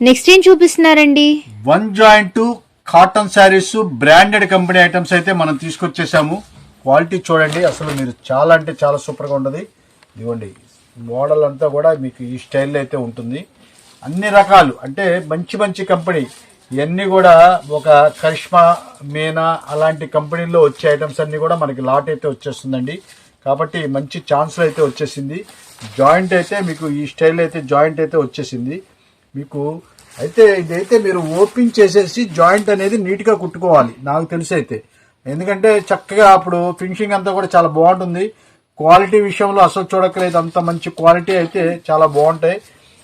C: నెక్స్ట్ ఏం చూపిస్తున్నారండి?
B: 1 joint cotton saris branded company items అయితే మనం తీసుకొచ్చేసాము. క్వాలిటీ చూడండి అసలు మీరు చాలా అంటే చాలా సూపర్ గా ఉంటుంది. ఇదిగోండి మోడల్ అంతా కూడా మీకు ఈ స్టైల్లో అయితే ఉంటుంది. అన్ని రకాలు అంటే మంచి కంపెనీ. ఇవన్నీ కూడా ఒక కరిష్మా, మీనా అలాంటి కంపెనీల్లో వచ్చే ఐటమ్స్ అన్ని కూడా మనకి లాట్ అయితే వచ్చేస్తుందండి. కాబట్టి మంచి ఛాన్స్ అయితే వచ్చేసింది. జాయింట్ అయితే మీకు ఈ స్టైల్ అయితే జాయింట్ అయితే వచ్చేసింది మీకు. అయితే ఇదైతే మీరు ఓపెన్ చేసేసి జాయింట్ అనేది నీట్ గా కుట్టుకోవాలి నాకు తెలిసి అయితే. ఎందుకంటే చక్కగా అప్పుడు ఫినిషింగ్ అంతా కూడా చాలా బాగుంటుంది. క్వాలిటీ విషయంలో అసలు చూడక్కలేదు, అంత మంచి క్వాలిటీ అయితే చాలా బాగుంటాయి.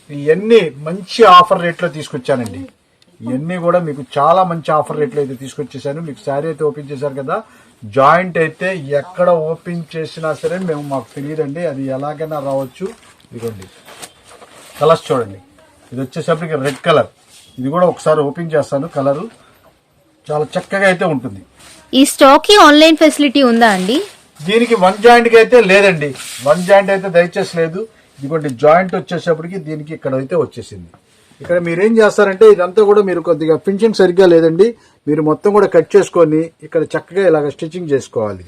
B: ఇవన్నీ మంచి ఆఫర్ రేట్లో తీసుకొచ్చానండి. ఇవన్నీ కూడా మీకు చాలా మంచి ఆఫర్ రేట్లు అయితే తీసుకొచ్చేసాను. మీకు శారీ అయితే ఓపెన్ చేశారు కదా, జాయింట్ అయితే ఎక్కడ ఓపెన్ చేసినా సరే మాకు తెలియదండి, అది ఎలాగైనా రావచ్చు. ఇదిగోండి కలర్స్ చూడండి, ఇది వచ్చేసరికి రెడ్ కలర్. ఇది కూడా ఒకసారి ఓపెన్ చేస్తాను, కలరు చాలా చక్కగా అయితే ఉంటుంది.
C: ఈ స్టాక్ కి ఆన్లైన్ ఫెసిలిటీ ఉందా అండి?
B: దీనికి వన్ జాయింట్ కి అయితే లేదండి, వన్ జాయింట్ అయితే దయచేసి లేదు. ఇదిగోండి జాయింట్ వచ్చేసప్పటికి దీనికి ఇక్కడ అయితే వచ్చేసింది. ఇక్కడ మీరేం చేస్తారంటే ఇదంతా కూడా మీరు కొద్దిగా ఫినిషింగ్ సరిగ్గా లేదండి, మీరు మొత్తం కూడా కట్ చేసుకొని ఇక్కడ చక్కగా ఇలాగ స్టిచ్చింగ్ చేసుకోవాలి.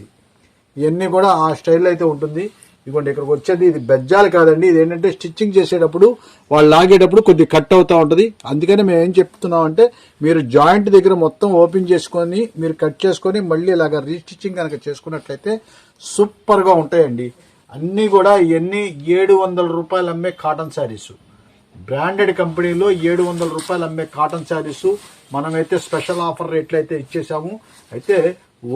B: ఇవన్నీ కూడా ఆ స్టైల్లో అయితే ఉంటుంది. ఇదిగోండి ఇక్కడికి వచ్చేది ఇది బెజ్జాలు కాదండి, ఇది ఏంటంటే స్టిచ్చింగ్ చేసేటప్పుడు వాళ్ళు లాగేటప్పుడు కొద్దిగా కట్ అవుతూ ఉంటుంది. అందుకని మేము ఏం చెప్తున్నాం అంటే మీరు జాయింట్ దగ్గర మొత్తం ఓపెన్ చేసుకొని మీరు కట్ చేసుకొని మళ్ళీ ఇలాగ రీస్టిచ్చింగ్ కనుక చేసుకున్నట్లయితే సూపర్గా ఉంటాయండి. అన్నీ కూడా ఇవన్నీ 700 రూపాయలు అమ్మే కాటన్ శారీస్, బ్రాండెడ్ కంపెనీలో 700 రూపాయలు అమ్మే కాటన్ శారీస్ మనమైతే స్పెషల్ ఆఫర్ రేట్లు అయితే ఇచ్చేసాము. అయితే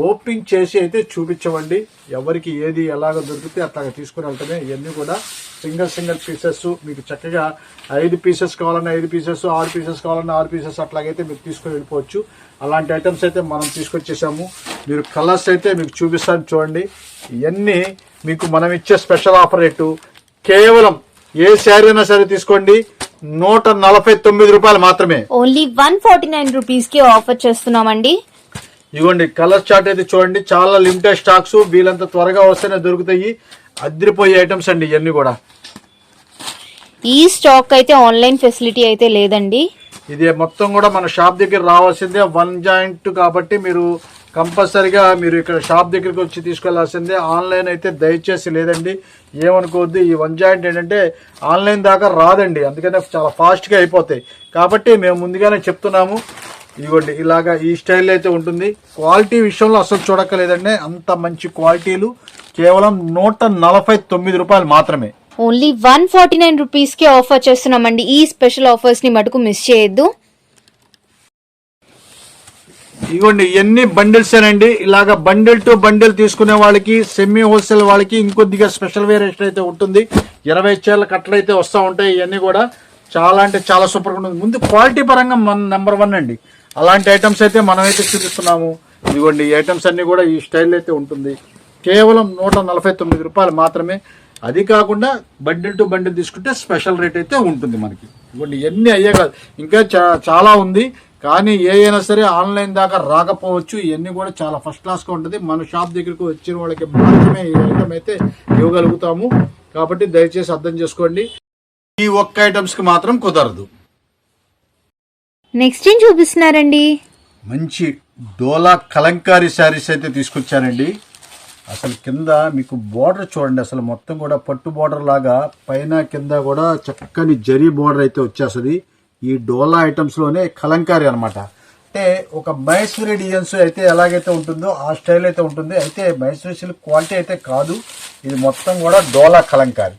B: ఓపెన్ చేసి అయితే చూపించవండి, ఎవరికి ఏది ఎలాగ దొరికితే అట్లాగా తీసుకుని వెళ్తామే. ఇవన్నీ కూడా సింగిల్ పీసెస్, మీకు చక్కగా 5 పీసెస్ కావాలన్నా 5 పీసెస్, 6 పీసెస్ కావాలన్నా 6 పీసెస్ అట్లాగైతే మీరు తీసుకుని వెళ్ళిపోవచ్చు. అలాంటి ఐటమ్స్ అయితే మనం తీసుకొచ్చేసాము. మీరు కలర్స్ అయితే మీకు చూపిస్తాను చూడండి. ఇవన్నీ మీకు మనం ఇచ్చే స్పెషల్ ఆఫర్ రేటు కేవలం ఏ శారీ అయినా సరే తీసుకోండి 149 రూపాయలు మాత్రమే.
C: ఓన్లీ 149 రూపీస్ కి ఆఫర్ చేస్తున్నామండి.
B: ఇదిగోండి కలర్ చార్ట్ అయితే చూడండి, చాలా లిమిటెడ్ స్టాక్స్, వీలంత త్వరగా వస్తేనే దొరుకుతాయి. అదిరిపోయే ఐటమ్స్ అండి ఇవన్నీ కూడా.
C: ఈ స్టాక్ అయితే ఆన్లైన్ ఫెసిలిటీ అయితే లేదండి.
B: ఇది మొత్తం కూడా మన షాప్ దగ్గర రావాల్సిందే, వన్ జాయింట్ కాబట్టి మీరు కంపల్సరిగా మీరు ఇక్కడ షాప్ దగ్గరికి వచ్చి తీసుకెళ్లాల్సిందే. ఆన్లైన్ అయితే దయచేసి లేదండి, ఏమనుకోవద్దు. ఈ వన్ జాయింట్ ఏంటంటే ఆన్లైన్ దాకా రాదండి, అందుకనే చాలా ఫాస్ట్గా అయిపోతాయి. కాబట్టి మేము ముందుగానే చెప్తున్నాము. ఇదిగోండి ఇలాగా ఈ స్టైల్ అయితే ఉంటుంది. క్వాలిటీ విషయంలో అసలు చూడక్కలేదండి, అంత మంచి క్వాలిటీలు కేవలం 149 రూపాయలు మాత్రమే.
C: ఓన్లీ 149 రూపీస్ కి ఆఫర్ చేస్తున్నామండి. ఈ స్పెషల్ ఆఫర్స్ ని మటుకు మిస్ చేయొద్దు.
B: ఇదిగోండి ఇవన్నీ బండిల్స్ ఏనండి. ఇలాగ బండిల్ టు బండిల్ తీసుకునే వాళ్ళకి, సెమీ హోల్సేల్ వాళ్ళకి ఇంకొద్దిగా స్పెషల్ వేరియేషన్ అయితే ఉంటుంది. 20 చీరల కట్టలు అయితే వస్తూ ఉంటాయి. ఇవన్నీ కూడా చాలా అంటే చాలా సూపర్గా ఉంటుంది. ముందు క్వాలిటీ పరంగా మన నెంబర్ 1 అండి. అలాంటి ఐటమ్స్ అయితే మనమైతే చూపిస్తున్నాము. ఇదిగోండి ఈ ఐటమ్స్ అన్ని కూడా ఈ స్టైల్ అయితే ఉంటుంది. కేవలం 149 రూపాయలు మాత్రమే. అది కాకుండా బండిల్ టు బండిల్ తీసుకుంటే స్పెషల్ రేట్ అయితే ఉంటుంది మనకి. ఇదిగోండి ఇవన్నీ అయ్యే కాదు, ఇంకా చాలా ఉంది. కానీ ఏ అయినా సరే ఆన్లైన్ దాకా రాకపోవచ్చు. ఇవన్నీ కూడా చాలా ఫస్ట్ క్లాస్గా ఉంటుంది. మన షాప్ దగ్గరకు వచ్చిన వాళ్ళకి మాత్రమే ఈ ఐటమ్ అయితే ఇవ్వగలుగుతాము. కాబట్టి దయచేసి అర్థం చేసుకోండి, ఈ ఒక్క ఐటమ్స్ కి మాత్రం కుదరదు.
C: నెక్స్ట్ ఏం చూపిస్తున్నారండి?
B: మంచి డోలా కలంకారీ శారీస్ అయితే తీసుకొచ్చానండి. అసలు కింద మీకు బోర్డర్ చూడండి, అసలు మొత్తం కూడా పట్టు బోర్డర్ లాగా పైన కింద కూడా చక్కని జరీ బోర్డర్ అయితే వచ్చేస్తుంది. ఈ డోలా ఐటమ్స్ లోనే కలంకారీ అనమాట. అంటే ఒక మైసూరి డిజైన్స్ అయితే ఎలాగైతే ఉంటుందో ఆ స్టైల్ అయితే ఉంటుంది. అయితే మైసూరి సిల్క్ క్వాలిటీ అయితే కాదు, ఇది మొత్తం కూడా డోలా కలంకారీ.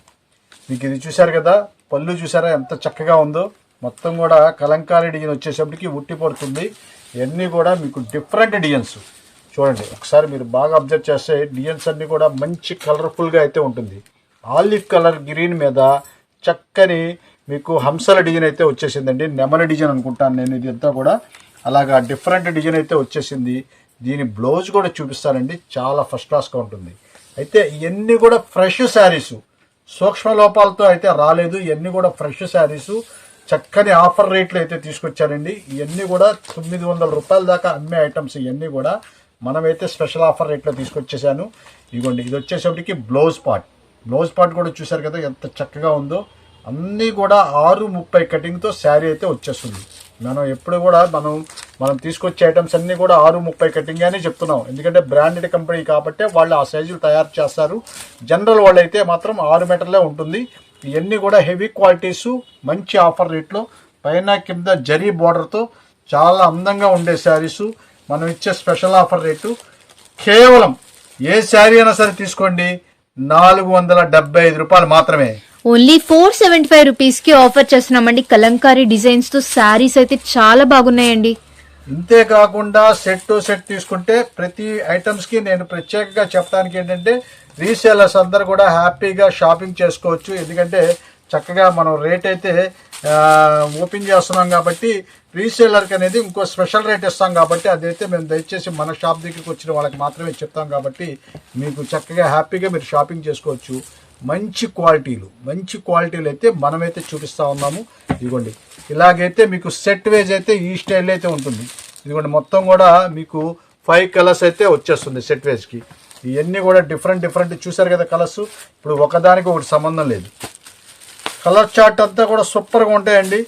B: మీకు ఇది చూసారు కదా, పళ్ళు చూసారా ఎంత చక్కగా ఉందో. మొత్తం కూడా కలంకారీ డిజైన్ వచ్చేసప్పటికి ఉట్టి పడుతుంది. ఇవన్నీ కూడా మీకు డిఫరెంట్ డిజైన్స్ చూడండి. ఒకసారి మీరు బాగా అబ్జర్వ్ చేస్తే డిజైన్స్ అన్ని కూడా మంచి కలర్ఫుల్గా అయితే ఉంటుంది. ఆలివ్ కలర్ గ్రీన్ మీద చక్కని మీకు హంసల డిజైన్ అయితే వచ్చేసిందండి. నెమలి డిజైన్ అనుకుంటాను నేను, ఇది అంతా కూడా అలాగా డిఫరెంట్ డిజైన్ అయితే వచ్చేసింది. దీని బ్లౌజ్ కూడా చూపిస్తానండి, చాలా ఫస్ట్ క్లాస్గా ఉంటుంది. అయితే ఇవన్నీ కూడా ఫ్రెష్ శారీస్, సూక్ష్మ లోపాలతో అయితే రాలేదు. ఇవన్నీ కూడా ఫ్రెష్ శారీస్, చక్కని ఆఫర్ రేట్లు అయితే తీసుకొచ్చారండి. ఇవన్నీ కూడా 900 రూపాయల దాకా అమ్మే ఐటమ్స్. ఇవన్నీ కూడా మనమైతే స్పెషల్ ఆఫర్ రేట్లో తీసుకొచ్చేసాను. ఇదిగోండి ఇది వచ్చేసరికి బ్లౌజ్ పార్ట్ కూడా చూసారు కదా ఎంత చక్కగా ఉందో. అన్నీ కూడా 6:30 కటింగ్తో శారీ అయితే వచ్చేస్తుంది. మనం ఎప్పుడు కూడా మనం తీసుకొచ్చే ఐటమ్స్ అన్నీ కూడా 6:30 కటింగ్ అని చెప్తున్నాం. ఎందుకంటే బ్రాండెడ్ కంపెనీ కాబట్టి వాళ్ళు ఆ సైజులు తయారు చేస్తారు. జనరల్ వాళ్ళు అయితే మాత్రం 6 మీటర్లే ఉంటుంది. ఇవన్నీ కూడా హెవీ క్వాలిటీస్, మంచి ఆఫర్ రేట్లో పైన కింద జరీ బోర్డర్తో చాలా అందంగా ఉండే శారీస్. మనం ఇచ్చే స్పెషల్ ఆఫర్ రేటు కేవలం ఏ శారీ అయినా సరే తీసుకోండి 475 రూపాయలు మాత్రమే.
C: ఓన్లీ 475 రూపీస్ కి ఆఫర్ చేస్తున్నామండి. కలంకారీ డిజైన్స్ తో శారీస్ అయితే చాలా బాగున్నాయండి.
B: ఇంతే కాకుండా సెట్ టు సెట్ తీసుకుంటే ప్రతి ఐటమ్స్ కి నేను ప్రత్యేకంగా చెప్పడానికి ఏంటంటే రీసేలర్స్ అందరు కూడా హ్యాపీగా షాపింగ్ చేసుకోవచ్చు. ఎందుకంటే చక్కగా మనం రేట్ అయితే ఓపెన్ చేస్తున్నాం కాబట్టి రీసేలర్కి అనేది ఇంకో స్పెషల్ రేట్ ఇస్తాం కాబట్టి అదైతే మేము దయచేసి మన షాప్ దగ్గరికి వచ్చిన వాళ్ళకి మాత్రమే చెప్తాం కాబట్టి మీకు చక్కగా హ్యాపీగా మీరు షాపింగ్ చేసుకోవచ్చు. మంచి క్వాలిటీలు అయితే మనమైతే చూపిస్తా ఉన్నాము. ఇదిగోండి ఇలాగైతే మీకు సెట్ వేజ్ అయితే ఈ స్టైల్ అయితే ఉంటుంది. ఇదిగోండి మొత్తం కూడా మీకు 5 కలర్స్ అయితే వచ్చేస్తుంది సెట్ వేజ్కి. ఇవన్నీ కూడా డిఫరెంట్ చూసారు కదా కలర్స్. ఇప్పుడు ఒకదానికి ఒకటి సంబంధం లేదు. కలర్ చార్ట్ అంతా కూడా సూపర్గా ఉంటాయండి.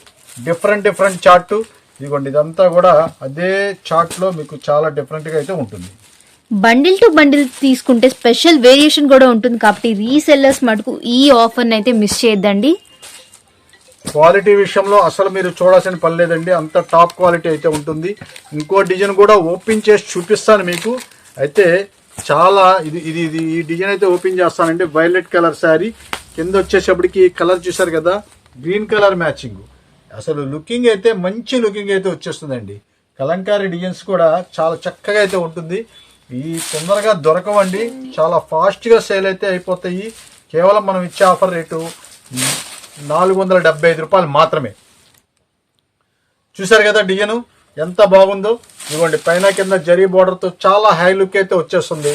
B: Different chart. ఇదిగోండి ఇదంతా కూడా అదే చార్ట్లో మీకు చాలా డిఫరెంట్గా అయితే ఉంటుంది.
C: బండిల్ టు బండిల్ తీసుకుంటే స్పెషల్ వేరియేషన్ కూడా ఉంటుంది కాబట్టి రీసెల్లర్స్ మటుకు ఈ ఆఫర్ని అయితే మిస్ చేయొద్దండి.
B: క్వాలిటీ విషయంలో అసలు మీరు చూడాల్సిన పని లేదండి. అంత టాప్ క్వాలిటీ అయితే ఉంటుంది. ఇంకో డిజైన్ కూడా ఓపెన్ చేసి చూపిస్తాను మీకు. అయితే చాలా ఇది ఈ డిజైన్ అయితే ఓపెన్ చేస్తానండి. వైలెట్ కలర్ శారీ కింద వచ్చేటప్పటికి కలర్ చూసారు కదా, గ్రీన్ కలర్ మ్యాచింగ్. అసలు లుకింగ్ అయితే మంచి లుకింగ్ అయితే వచ్చేస్తుందండి. కలంకారీ డిజైన్స్ కూడా చాలా చక్కగా అయితే ఉంటుంది. ఈ తొందరగా దొరకవండి, చాలా ఫాస్ట్గా సేల్ అయితే అయిపోతాయి. కేవలం మనం ఇచ్చే ఆఫర్ రేటు 475 రూపాయలు మాత్రమే. చూసారు కదా డిజైన్ ఎంత బాగుందో. ఇదిగోండి పైన కింద జరీ బోర్డర్తో చాలా హై లుక్ అయితే వచ్చేస్తుంది.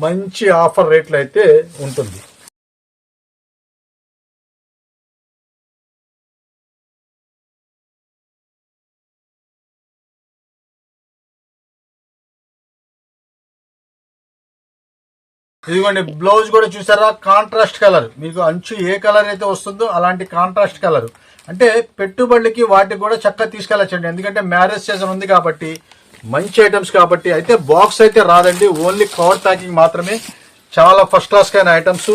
B: మంచి ఆఫర్ రేట్లు అయితే ఉంటుంది. ఇదిగోండి బ్లౌజ్ కూడా చూసారా, కాంట్రాస్ట్ కలర్. మీకు అంచు ఏ కలర్ అయితే వస్తుందో అలాంటి కాంట్రాస్ట్ కలర్. అంటే పెట్టుబడులకి వాటికి కూడా చక్కగా తీసుకెళ్ళచ్చండి. ఎందుకంటే మ్యారేజ్ సీజన్ ఉంది కాబట్టి మంచి ఐటమ్స్ కాబట్టి. అయితే బాక్స్ అయితే రాదండి, ఓన్లీ కవర్ ప్యాకింగ్ మాత్రమే. చాలా ఫస్ట్ క్లాస్ అయిన ఐటమ్స్.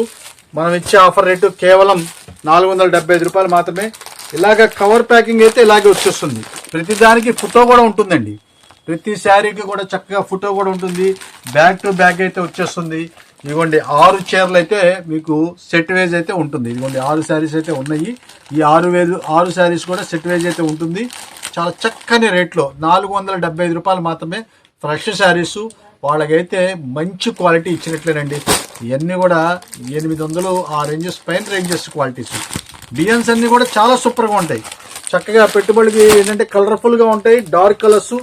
B: మనం ఇచ్చే ఆఫర్ రేటు కేవలం 475 రూపాయలు మాత్రమే. ఇలాగ కవర్ ప్యాకింగ్ అయితే ఇలాగే వచ్చేస్తుంది. ప్రతి దానికి ఫోటో కూడా ఉంటుందండి. ప్రతి శారీకి కూడా చక్కగా ఫోటో కూడా ఉంటుంది. బ్యాక్ టు బ్యాక్ అయితే వచ్చేస్తుంది. ఇదిగోండి 6 చీరలు అయితే మీకు సెట్ వేజ్ అయితే ఉంటుంది. ఇదిగోండి 6 శారీస్ అయితే ఉన్నాయి. ఈ 6 శారీస్ కూడా సెట్ వేజ్ అయితే ఉంటుంది. చాలా చక్కని రేట్లో 475 రూపాయలు మాత్రమే. ఫ్రెష్ శారీస్ వాళ్ళకైతే మంచి క్వాలిటీ ఇచ్చినట్లేనండి. ఇవన్నీ కూడా 800 ఆ రేంజెస్ పైన రేంజెస్ క్వాలిటీస్. డిజైన్స్ అన్ని కూడా చాలా సూపర్గా ఉంటాయి. చక్కగా పెట్టుబడికి ఏంటంటే కలర్ఫుల్గా ఉంటాయి. డార్క్ కలర్స్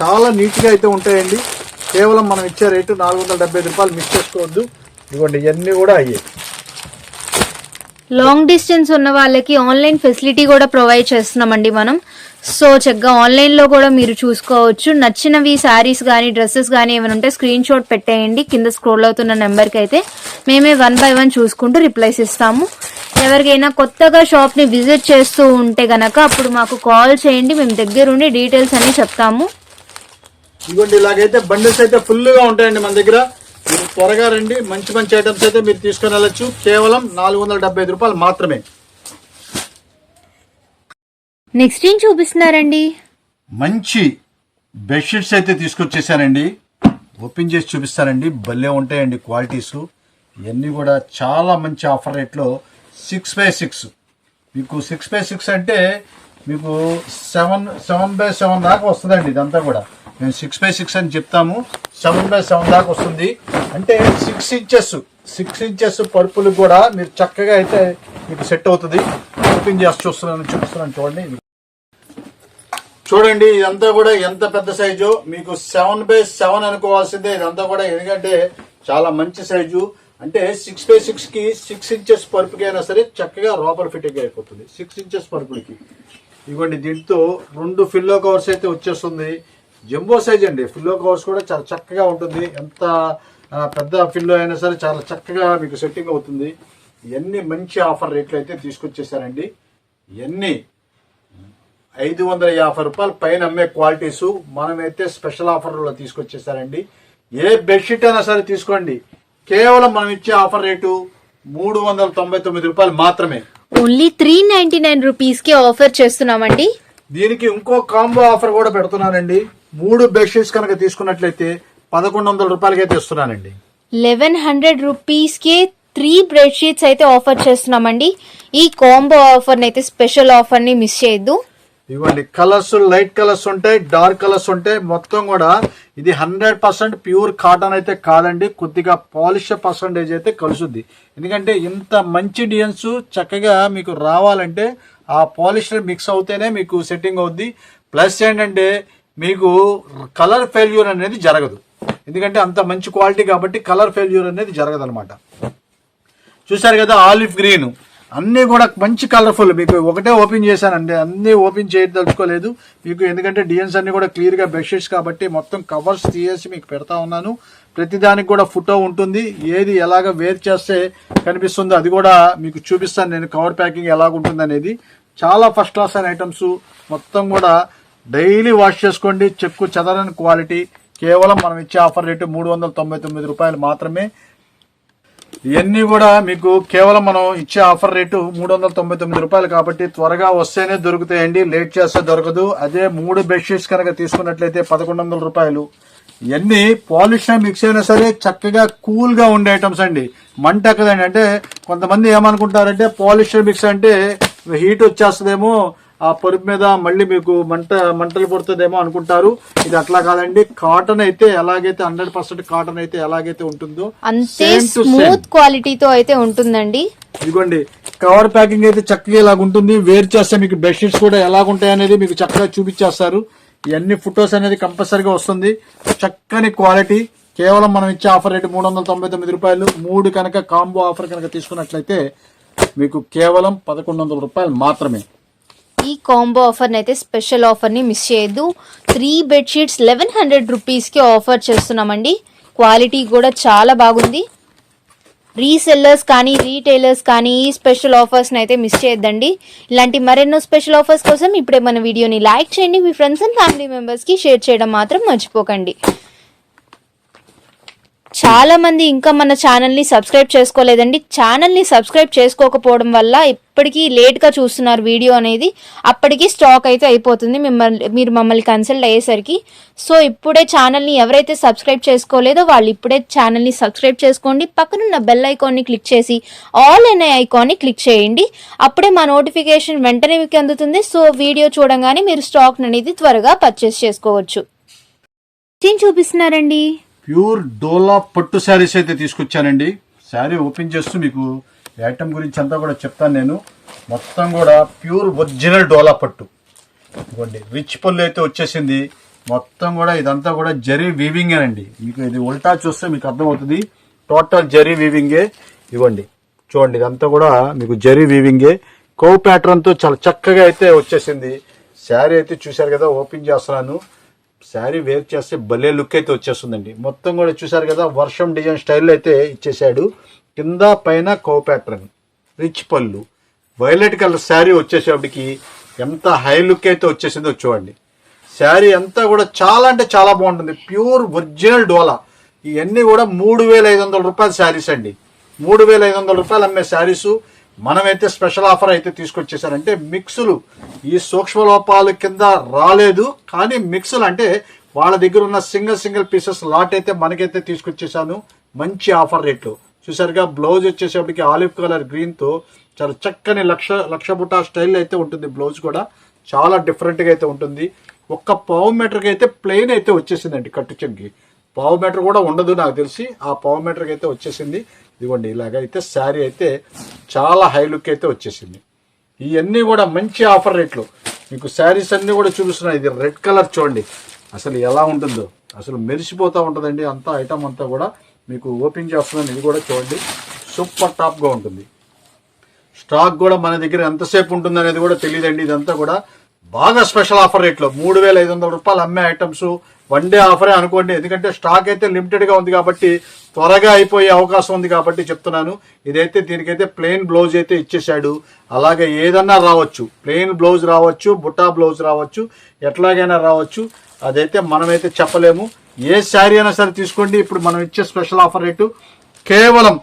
B: చాలా నీట్గా అయితే ఉంటాయండి. కేవలం మనం ఇచ్చే రేటు 475 రూపాయలు మిస్ చేసుకోవద్దు. ఇదిగోండి ఇవన్నీ కూడా అయ్యాయి.
C: లాంగ్ డిస్టెన్స్ ఉన్న వాళ్ళకి ఆన్లైన్ ఫెసిలిటీ కూడా ప్రొవైడ్ చేస్తున్నామండి మనం. సో చక్కగా ఆన్లైన్లో కూడా మీరు చూసుకోవచ్చు. నచ్చినవి శారీస్ కానీ డ్రెస్సెస్ కానీ ఏమైనా ఉంటే స్క్రీన్ షాట్ పెట్టేయండి కింద స్క్రోల్ అవుతున్న నెంబర్కి. అయితే మేమే 1 by 1 చూసుకుంటూ రిప్లైస్ ఇస్తాము. ఎవరికైనా కొత్తగా షాప్ని విజిట్ చేస్తూ ఉంటే గనక అప్పుడు మాకు కాల్ చేయండి, మేము దగ్గరుండి డీటెయిల్స్ అన్ని చెప్తాము.
B: ఇదిగోండి ఇలాగైతే బండిల్స్ అయితే ఫుల్గా ఉంటాయండి మన దగ్గర. మీరు త్వరగా రండి, మంచి ఐటమ్స్ అయితే మీరు తీసుకొని వెళ్ళచ్చు. కేవలం 475 రూపాయలు మాత్రమే.
C: నెక్స్ట్ ఏం చూపిస్తున్నారండి?
B: మంచి బెడ్షీట్స్ అయితే తీసుకొచ్చేసానండి. ఓపెన్ చేసి చూపిస్తానండి. భలే ఉంటాయండి క్వాలిటీస్. ఇవన్నీ కూడా చాలా మంచి ఆఫర్ రేట్లో 6x6. మీకు 6x6 అంటే మీకు 7x7 దాకా వస్తుందండి. ఇదంతా కూడా మేము 6x6 అని చెప్తాము. 7x7 దాకా వస్తుంది. అంటే 6 ఇంచెస్ పరుపులు కూడా మీరు చక్కగా అయితే మీకు సెట్ అవుతుంది. ఓపెన్ చేసి చూపిస్తున్నాను చూడండి. చూడండి ఇదంతా కూడా ఎంత పెద్ద సైజు. మీకు 7x7 అనుకోవాల్సిందే ఇదంతా కూడా. ఎందుకంటే చాలా మంచి సైజు. అంటే 6x6 కి 6 ఇంచెస్ పరుపుకి అయినా సరే చక్కగా లోపల ఫిట్టింగ్ అయిపోతుంది. 6 ఇంచెస్ పరుపులకి. ఇవ్వండి దీంతో 2 ఫిల్లో కవర్స్ అయితే వచ్చేస్తుంది. జంబో సైజ్ అండి. ఫిల్లో కవర్స్ కూడా చాలా చక్కగా ఉంటుంది. ఎంత పెద్ద ఫిల్లో అయినా సరే చాలా చక్కగా మీకు సెట్టింగ్ అవుతుంది. ఇవన్నీ మంచి ఆఫర్ రేట్లు అయితే తీసుకొచ్చేసారండి. ఇవన్నీ 550 రూపాయలు పైన అమ్మే క్వాలిటీస్ మనమైతే స్పెషల్ ఆఫర్లో తీసుకొచ్చేసారండి. ఏ బెడ్షీట్ అయినా సరే తీసుకోండి. కేవలం మనం ఇచ్చే ఆఫర్ రేటు 399 రూపాయలు మాత్రమే.
C: ఓన్లీ 399 రూపీస్ కి ఆఫర్ చేస్తున్నామండి.
B: దీనికి ఇంకో కాంబో ఆఫర్ కూడా పెడుతున్నానండి. 3 బెడ్షీట్స్ కనుక తీసుకున్నట్లయితే 1100 రూపాయలకి అయితే ఇస్తున్నానండి.
C: 1100 రూపీస్ కి 3 బెడ్షీట్స్ అయితే ఆఫర్ చేస్తున్నామండి. ఈ కాంబో ఆఫర్ అయితే స్పెషల్ ఆఫర్ ని మిస్ చేయొద్దు.
B: ఇవ్వండి కలర్స్, లైట్ కలర్స్ ఉంటాయి, డార్క్ కలర్స్ ఉంటాయి. మొత్తం కూడా ఇది 100% ప్యూర్ కాటన్ అయితే కాదండి, కొద్దిగా పాలిష్ పర్సంటేజ్ అయితే కలుసుద్ది. ఎందుకంటే ఇంత మంచి డిజైన్స్ చక్కగా మీకు రావాలంటే ఆ పాలిస్టర్ మిక్స్ అవుతేనే మీకు సెట్టింగ్ అవుద్ది. ప్లస్ ఏంటంటే మీకు కలర్ ఫెయిల్యూర్ అనేది జరగదు, ఎందుకంటే అంత మంచి క్వాలిటీ కాబట్టి కలర్ ఫెయిల్యూర్ అనేది జరగదు అనమాట. చూసారు కదా ఆలివ్ గ్రీన్, అన్నీ కూడా మంచి కలర్ఫుల్. మీకు ఒకటే ఓపెన్ చేశానండి, అన్నీ ఓపెన్ చేయదలుచుకోలేదు మీకు, ఎందుకంటే డిజైన్స్ అన్ని కూడా క్లియర్గా బెడ్షీట్స్ కాబట్టి మొత్తం కవర్స్ తీసేసి మీకు పెడతా ఉన్నాను. ప్రతిదానికి కూడా ఫోటో ఉంటుంది, ఏది ఎలాగ వేర్ చేస్తే కనిపిస్తుందో అది కూడా మీకు చూపిస్తాను నేను, కవర్ ప్యాకింగ్ ఎలాగుంటుంది అనేది. చాలా ఫస్ట్ క్లాస్ అయిన ఐటమ్స్, మొత్తం కూడా డైలీ వాష్ చేసుకోండి, చెక్కు చెదరని క్వాలిటీ. కేవలం మనం ఇచ్చే ఆఫర్ రేటు 399 రూపాయలు మాత్రమే. ఇవన్నీ కూడా మీకు కేవలం మనం ఇచ్చే ఆఫర్ రేటు 399 రూపాయలు కాబట్టి త్వరగా వస్తేనే దొరుకుతాయండి, లేట్ చేస్తే దొరకదు. అదే 3 బెడ్షీట్స్ కనుక తీసుకున్నట్లయితే 1100 రూపాయలు. ఇవన్నీ పాలిష్ మిక్స్ అయినా సరే చక్కగా కూల్ గా ఉండే ఐటమ్స్ అండి, మంట ఎక్కదండి. అంటే కొంతమంది ఏమనుకుంటారంటే పాలిష్ మిక్స్ అంటే హీట్ వచ్చేస్తుందేమో, ఆ పరుపు మీద మళ్ళీ మీకు మంటలు పడుతుందేమో అనుకుంటారు. ఇది అట్లా కాదండి, కాటన్ అయితే ఎలాగైతే 100% కాటన్ అయితే ఎలాగైతే ఉంటుందో
C: అంతే స్మూత్ క్వాలిటీతో అయితే ఉంటుందండి.
B: ఇదిగోండి కవర్ ప్యాకింగ్ అయితే చక్కగా ఇలాగ ఉంటుంది. వేర్ చేస్తే మీకు బెడ్షీట్స్ కూడా ఎలాగుంటాయి అనేది మీకు చక్కగా చూపించేస్తారు. ఇవన్నీ ఫొటోస్ అనేది కంపల్సరీగా వస్తుంది. చక్కని క్వాలిటీ. కేవలం మనం ఇచ్చే ఆఫర్ రేటు 399 రూపాయలు. 3 కనుక కాంబో ఆఫర్ కనుక తీసుకున్నట్లయితే మీకు కేవలం 1100 రూపాయలు మాత్రమే.
C: ఈ కాంబో ఆఫర్ అయితే స్పెషల్ ఆఫర్ ని మిస్ చేయొద్దు. 3 బెడ్షీట్స్ 1100 రూపీస్ కి ఆఫర్ చేస్తున్నామండి. క్వాలిటీ కూడా చాలా బాగుంది. రీసెల్లర్స్ కానీ రీటైలర్స్ కానీ ఈ స్పెషల్ ఆఫర్స్ అయితే మిస్ చేయొద్దండి. ఇలాంటి మరెన్నో స్పెషల్ ఆఫర్స్ కోసం ఇప్పుడే మన వీడియోని లైక్ చేయండి, మీ ఫ్రెండ్స్ అండ్ ఫ్యామిలీ మెంబర్స్ కి షేర్ చేయడం మాత్రం మర్చిపోకండి. చాలా మంది ఇంకా మన ఛానల్ని సబ్స్క్రైబ్ చేసుకోలేదండి. ఛానల్ని సబ్స్క్రైబ్ చేసుకోకపోవడం వల్ల ఇప్పటికీ లేట్గా చూస్తున్నారు వీడియో అనేది, అప్పటికి స్టాక్ అయితే అయిపోతుంది మీరు మమ్మల్ని కన్సల్ట్ అయ్యేసరికి. సో ఇప్పుడే ఛానల్ని ఎవరైతే సబ్స్క్రైబ్ చేసుకోలేదో వాళ్ళు ఇప్పుడే ఛానల్ని సబ్స్క్రైబ్ చేసుకోండి. పక్కనున్న బెల్ ఐకాన్ని క్లిక్ చేసి ఆల్ అనే ఐకాన్ని క్లిక్ చేయండి. అప్పుడే మా నోటిఫికేషన్ వెంటనే మీకు అందుతుంది. సో వీడియో చూడంగానే మీరు స్టాక్ అనేది త్వరగా పర్చేస్ చేసుకోవచ్చు. ఏం చూపిస్తున్నారండి?
B: ప్యూర్ డోలా పట్టు శారీస్ అయితే తీసుకొచ్చానండి. శారీ ఓపెన్ చేస్తూ మీకు ఐటమ్ గురించి అంతా కూడా చెప్తాను నేను. మొత్తం కూడా ప్యూర్ ఒరిజినల్ డోలా పట్టు, ఇవ్వండి రిచ్ పళ్ళు అయితే వచ్చేసింది. మొత్తం కూడా ఇదంతా కూడా జరీ వీవింగ్ అండి. మీకు ఇది ఉల్టా చూస్తే మీకు అర్థమవుతుంది, టోటల్ జరీ వీవింగే. ఇవ్వండి చూడండి, ఇదంతా కూడా మీకు జరీ వీవింగే. కో ప్యాటర్న్ తో చాలా చక్కగా అయితే వచ్చేసింది. శారీ అయితే చూశారు కదా, ఓపెన్ చేస్తున్నాను. శారీ వేర్ చేస్తే భలే లుక్ అయితే వచ్చేస్తుందండి. మొత్తం కూడా చూసారు కదా, వర్షం డిజైన్ స్టైల్లో అయితే ఇచ్చేసాడు. కింద పైన కో ప్యాటర్న్, రిచ్ పళ్ళు, వైలెట్ కలర్ శారీ వచ్చేసేపటికి ఎంత హై లుక్ అయితే వచ్చేసిందో చూడండి. శారీ అంతా కూడా చాలా అంటే చాలా బాగుంటుంది. ప్యూర్ ఒరిజినల్ డోలా. ఇవన్నీ కూడా 3500 రూపాయల శారీస్ అండి. 3500 రూపాయలు అమ్మే శారీసు మనమైతే స్పెషల్ ఆఫర్ అయితే తీసుకొచ్చేసారంటే మిక్సులు ఈ సూక్ష్మ లోపాల కింద రాలేదు, కానీ మిక్సులు అంటే వాళ్ళ దగ్గర ఉన్న సింగిల్ పీసెస్ లాట్ అయితే మనకైతే తీసుకొచ్చేసాను మంచి ఆఫర్ రేట్లు. చూసారుగా, బ్లౌజ్ వచ్చేసేపటికి ఆలివ్ కలర్ గ్రీన్ తో చాలా చక్కని లక్ష బుట్టా స్టైల్ అయితే ఉంటుంది. బ్లౌజ్ కూడా చాలా డిఫరెంట్ గా అయితే ఉంటుంది. ఒక్క పావు మీటర్కి అయితే ప్లెయిన్ అయితే వచ్చేసిందండి. కట్టు చెంగి పావు మీటర్ కూడా ఉండదు నాకు తెలిసి, ఆ పావు మీటర్కి అయితే వచ్చేసింది. ఇదిగోండి ఇలాగైతే శారీ అయితే చాలా హై లుక్ అయితే వచ్చేసింది. ఇవన్నీ కూడా మంచి ఆఫర్ రేట్లు మీకు శారీస్ అన్ని కూడా చూపిస్తున్నాయి. ఇది రెడ్ కలర్ చూడండి అసలు ఎలా ఉంటుందో, అసలు మెరిసిపోతూ ఉంటుందండి. అంతా ఐటమ్ అంతా కూడా మీకు ఓపెన్ చేస్తున్నాను. ఇది కూడా చూడండి, సూపర్ టాప్గా ఉంటుంది. స్టాక్ కూడా మన దగ్గర ఎంతసేపు ఉంటుంది అనేది కూడా తెలియదండి. ఇదంతా కూడా బాగా స్పెషల్ ఆఫర్ రేట్లో 3500 రూపాయలు అమ్మే ఐటమ్స్ వన్ డే ఆఫరే అనుకోండి. ఎందుకంటే స్టాక్ అయితే లిమిటెడ్గా ఉంది కాబట్టి త్వరగా అయిపోయే అవకాశం ఉంది కాబట్టి చెప్తున్నాను. ఇదైతే దీనికైతే ప్లెయిన్ బ్లౌజ్ అయితే ఇచ్చేసాడు. అలాగే ఏదన్నా రావచ్చు, ప్లెయిన్ బ్లౌజ్ రావచ్చు, బుట్టా బ్లౌజ్ రావచ్చు, ఎట్లాగైనా రావచ్చు. అదైతే మనమైతే చెప్పలేము. ఏ శారీ అయినా సరే తీసుకోండి. ఇప్పుడు మనం ఇచ్చే స్పెషల్ ఆఫర్ రేటు కేవలం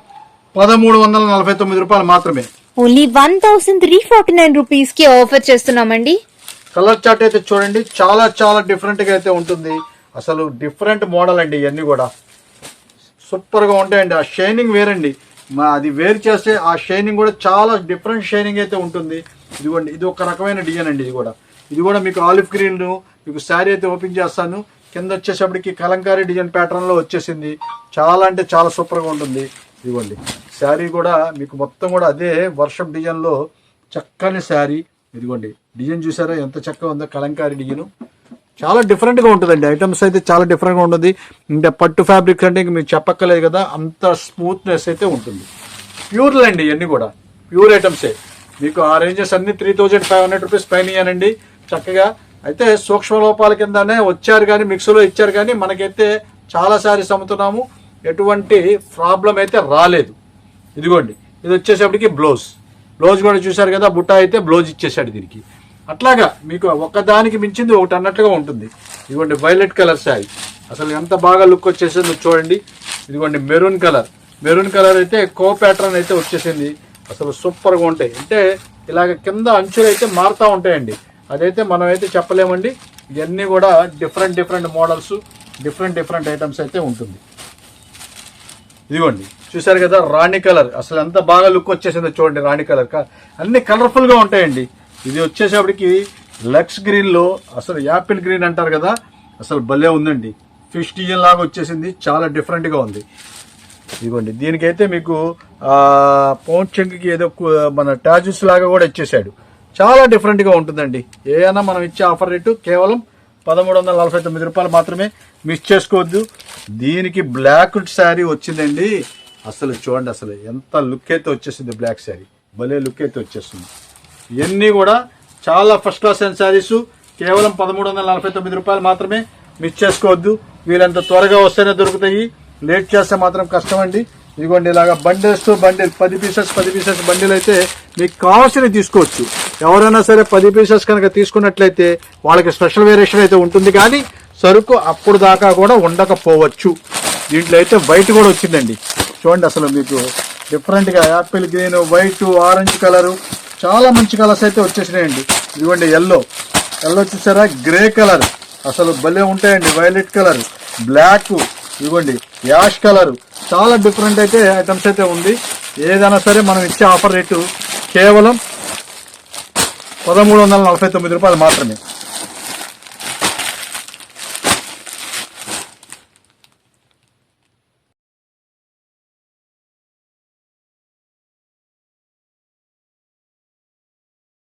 B: 1349 రూపాయలు మాత్రమే.
C: ఓన్లీ 1349 రూపీస్ కి ఆఫర్ చేస్తున్నామండి.
B: కలర్ చార్ట్ అయితే చూడండి, చాలా చాలా డిఫరెంట్ గా అయితే ఉంటుంది. అసలు డిఫరెంట్ మోడల్ అండి. ఇవన్నీ కూడా సూపర్ గా ఉంటాయండి. ఆ షైనింగ్ వేరండి, అది వేరు చేస్తే ఆ షైనింగ్ కూడా చాలా డిఫరెంట్ షైనింగ్ అయితే ఉంటుంది. ఇదిగోండి, ఇది ఒక రకమైన డిజైన్ అండి. ఇది కూడా ఇది కూడా మీకు ఆలివ్ గ్రీన్ మీకు శారీ అయితే ఓపెన్ చేస్తాను. కింద వచ్చేసప్పటికి కలంకారీ డిజైన్ ప్యాటర్న్ లో వచ్చేసింది. చాలా అంటే చాలా సూపర్ గా ఉంటుంది. ఇదిగోండి శారీ కూడా మీకు మొత్తం కూడా అదే వర్షం డిజైన్ లో చక్కని శారీ. ఇదిగోండి డిజైన్ చూసారా ఎంత చక్కగా ఉందో, కలంకారీ డిజైన్ చాలా డిఫరెంట్ గా ఉంటుందండి. ఐటమ్స్ అయితే చాలా డిఫరెంట్ గా ఉంటుంది. ఇంకా పట్టు ఫ్యాబ్రిక్స్ అంటే ఇంక మీకు చెప్పక్కలేదు కదా, అంత స్మూత్నెస్ అయితే ఉంటుంది. ప్యూర్లు అండి ఇవన్నీ కూడా ప్యూర్ ఐటమ్సే. మీకు ఆ రేంజెస్ అన్ని 3500 రూపీస్ పైన ఇవ్వనండి చక్కగా. అయితే సూక్ష్మ లోపాల కిందనే వచ్చారు కానీ మిక్స్లో ఇచ్చారు కానీ మనకైతే చాలా సారీస్ అమ్ముతున్నాము, ఎటువంటి ప్రాబ్లం అయితే రాలేదు. ఇదిగోండి ఇది వచ్చేసప్పటికి బ్లౌజ్ కూడా చూసారు కదా, బుట్ట అయితే బ్లౌజ్ ఇచ్చేసాడు దీనికి. అట్లాగా మీకు ఒకదానికి మించింది ఒకటి అన్నట్లుగా ఉంటుంది. ఇదిగోండి వైలెట్ కలర్ శారీ అసలు ఎంత బాగా లుక్ వచ్చేసింది చూడండి. ఇదిగోండి మెరూన్ కలర్ అయితే కో ప్యాటర్న్ అయితే వచ్చేసింది. అసలు సూపర్గా ఉంటాయి. అంటే ఇలాగ కింద అంచులు అయితే మారుతూ ఉంటాయండి, అదైతే మనం అయితే చెప్పలేమండి. ఇవన్నీ కూడా డిఫరెంట్ మోడల్స్, డిఫరెంట్ ఐటమ్స్ అయితే ఉంటుంది. ఇదిగోండి చూసారు కదా రాణి కలర్, అసలు ఎంత బాగా లుక్ వచ్చేసిందో చూడండి. రాణి కలర్ అన్ని కలర్ఫుల్ గా ఉంటాయండి. ఇది వచ్చేసప్పటికి లక్స్ గ్రీన్ లో అసలు యాపిల్ గ్రీన్ అంటారు కదా, అసలు భలే ఉందండి. ఫిష్ డిజైన్ లాగా వచ్చేసింది, చాలా డిఫరెంట్ గా ఉంది. ఇదిగోండి దీనికైతే మీకు పౌండ్ చెంగుకి ఏదో మన టాజుస్ లాగా కూడా ఇచ్చేసాడు. చాలా డిఫరెంట్ గా ఉంటుందండి. ఏదైనా మనం ఇచ్చే ఆఫర్ రేటు కేవలం 1349 రూపాయలు మాత్రమే, మిస్ చేసుకోవద్దు. దీనికి బ్లాక్ శారీ వచ్చిందండి. అసలు చూడండి అసలు ఎంత లుక్ అయితే వచ్చేసింది, బ్లాక్ శారీ భలే లుక్ అయితే వచ్చేస్తుంది. ఇవన్నీ కూడా చాలా ఫస్ట్ క్లాస్ అయిన శారీస్, కేవలం 1349 రూపాయలు మాత్రమే, మిస్ చేసుకోవద్దు. వీళ్ళంత త్వరగా వస్తేనే దొరుకుతాయి, లేట్ చేస్తే మాత్రం కష్టం అండి. ఇదిగోండి ఇలాగా bundles to bundle 10 pieces bundle అయితే మీకు కావాల్సినవి తీసుకోవచ్చు. ఎవరైనా సరే 10 పీసెస్ కనుక తీసుకున్నట్లయితే వాళ్ళకి స్పెషల్ వేరియేషన్ అయితే ఉంటుంది, కానీ సరుకు అప్పుడు దాకా కూడా ఉండకపోవచ్చు. దీంట్లో అయితే వైట్ కూడా వచ్చిందండి చూడండి. అసలు మీకు డిఫరెంట్ గా Apple green, white, orange colour చాలా మంచి కలర్స్ అయితే వచ్చేసినాయండి. ఇదిగోండి ఎల్లో చూసారా, గ్రే కలర్ అసలు భలే ఉంటాయండి, వైలెట్ కలర్, బ్లాక్, ఇదిగోండి యాష్ కలర్, చాలా డిఫరెంట్ అయితే ఐటమ్స్ అయితే ఉంది. ఏదైనా సరే మనం ఇచ్చే ఆఫర్ రేటు కేవలం 1349 రూపాయలు మాత్రమే.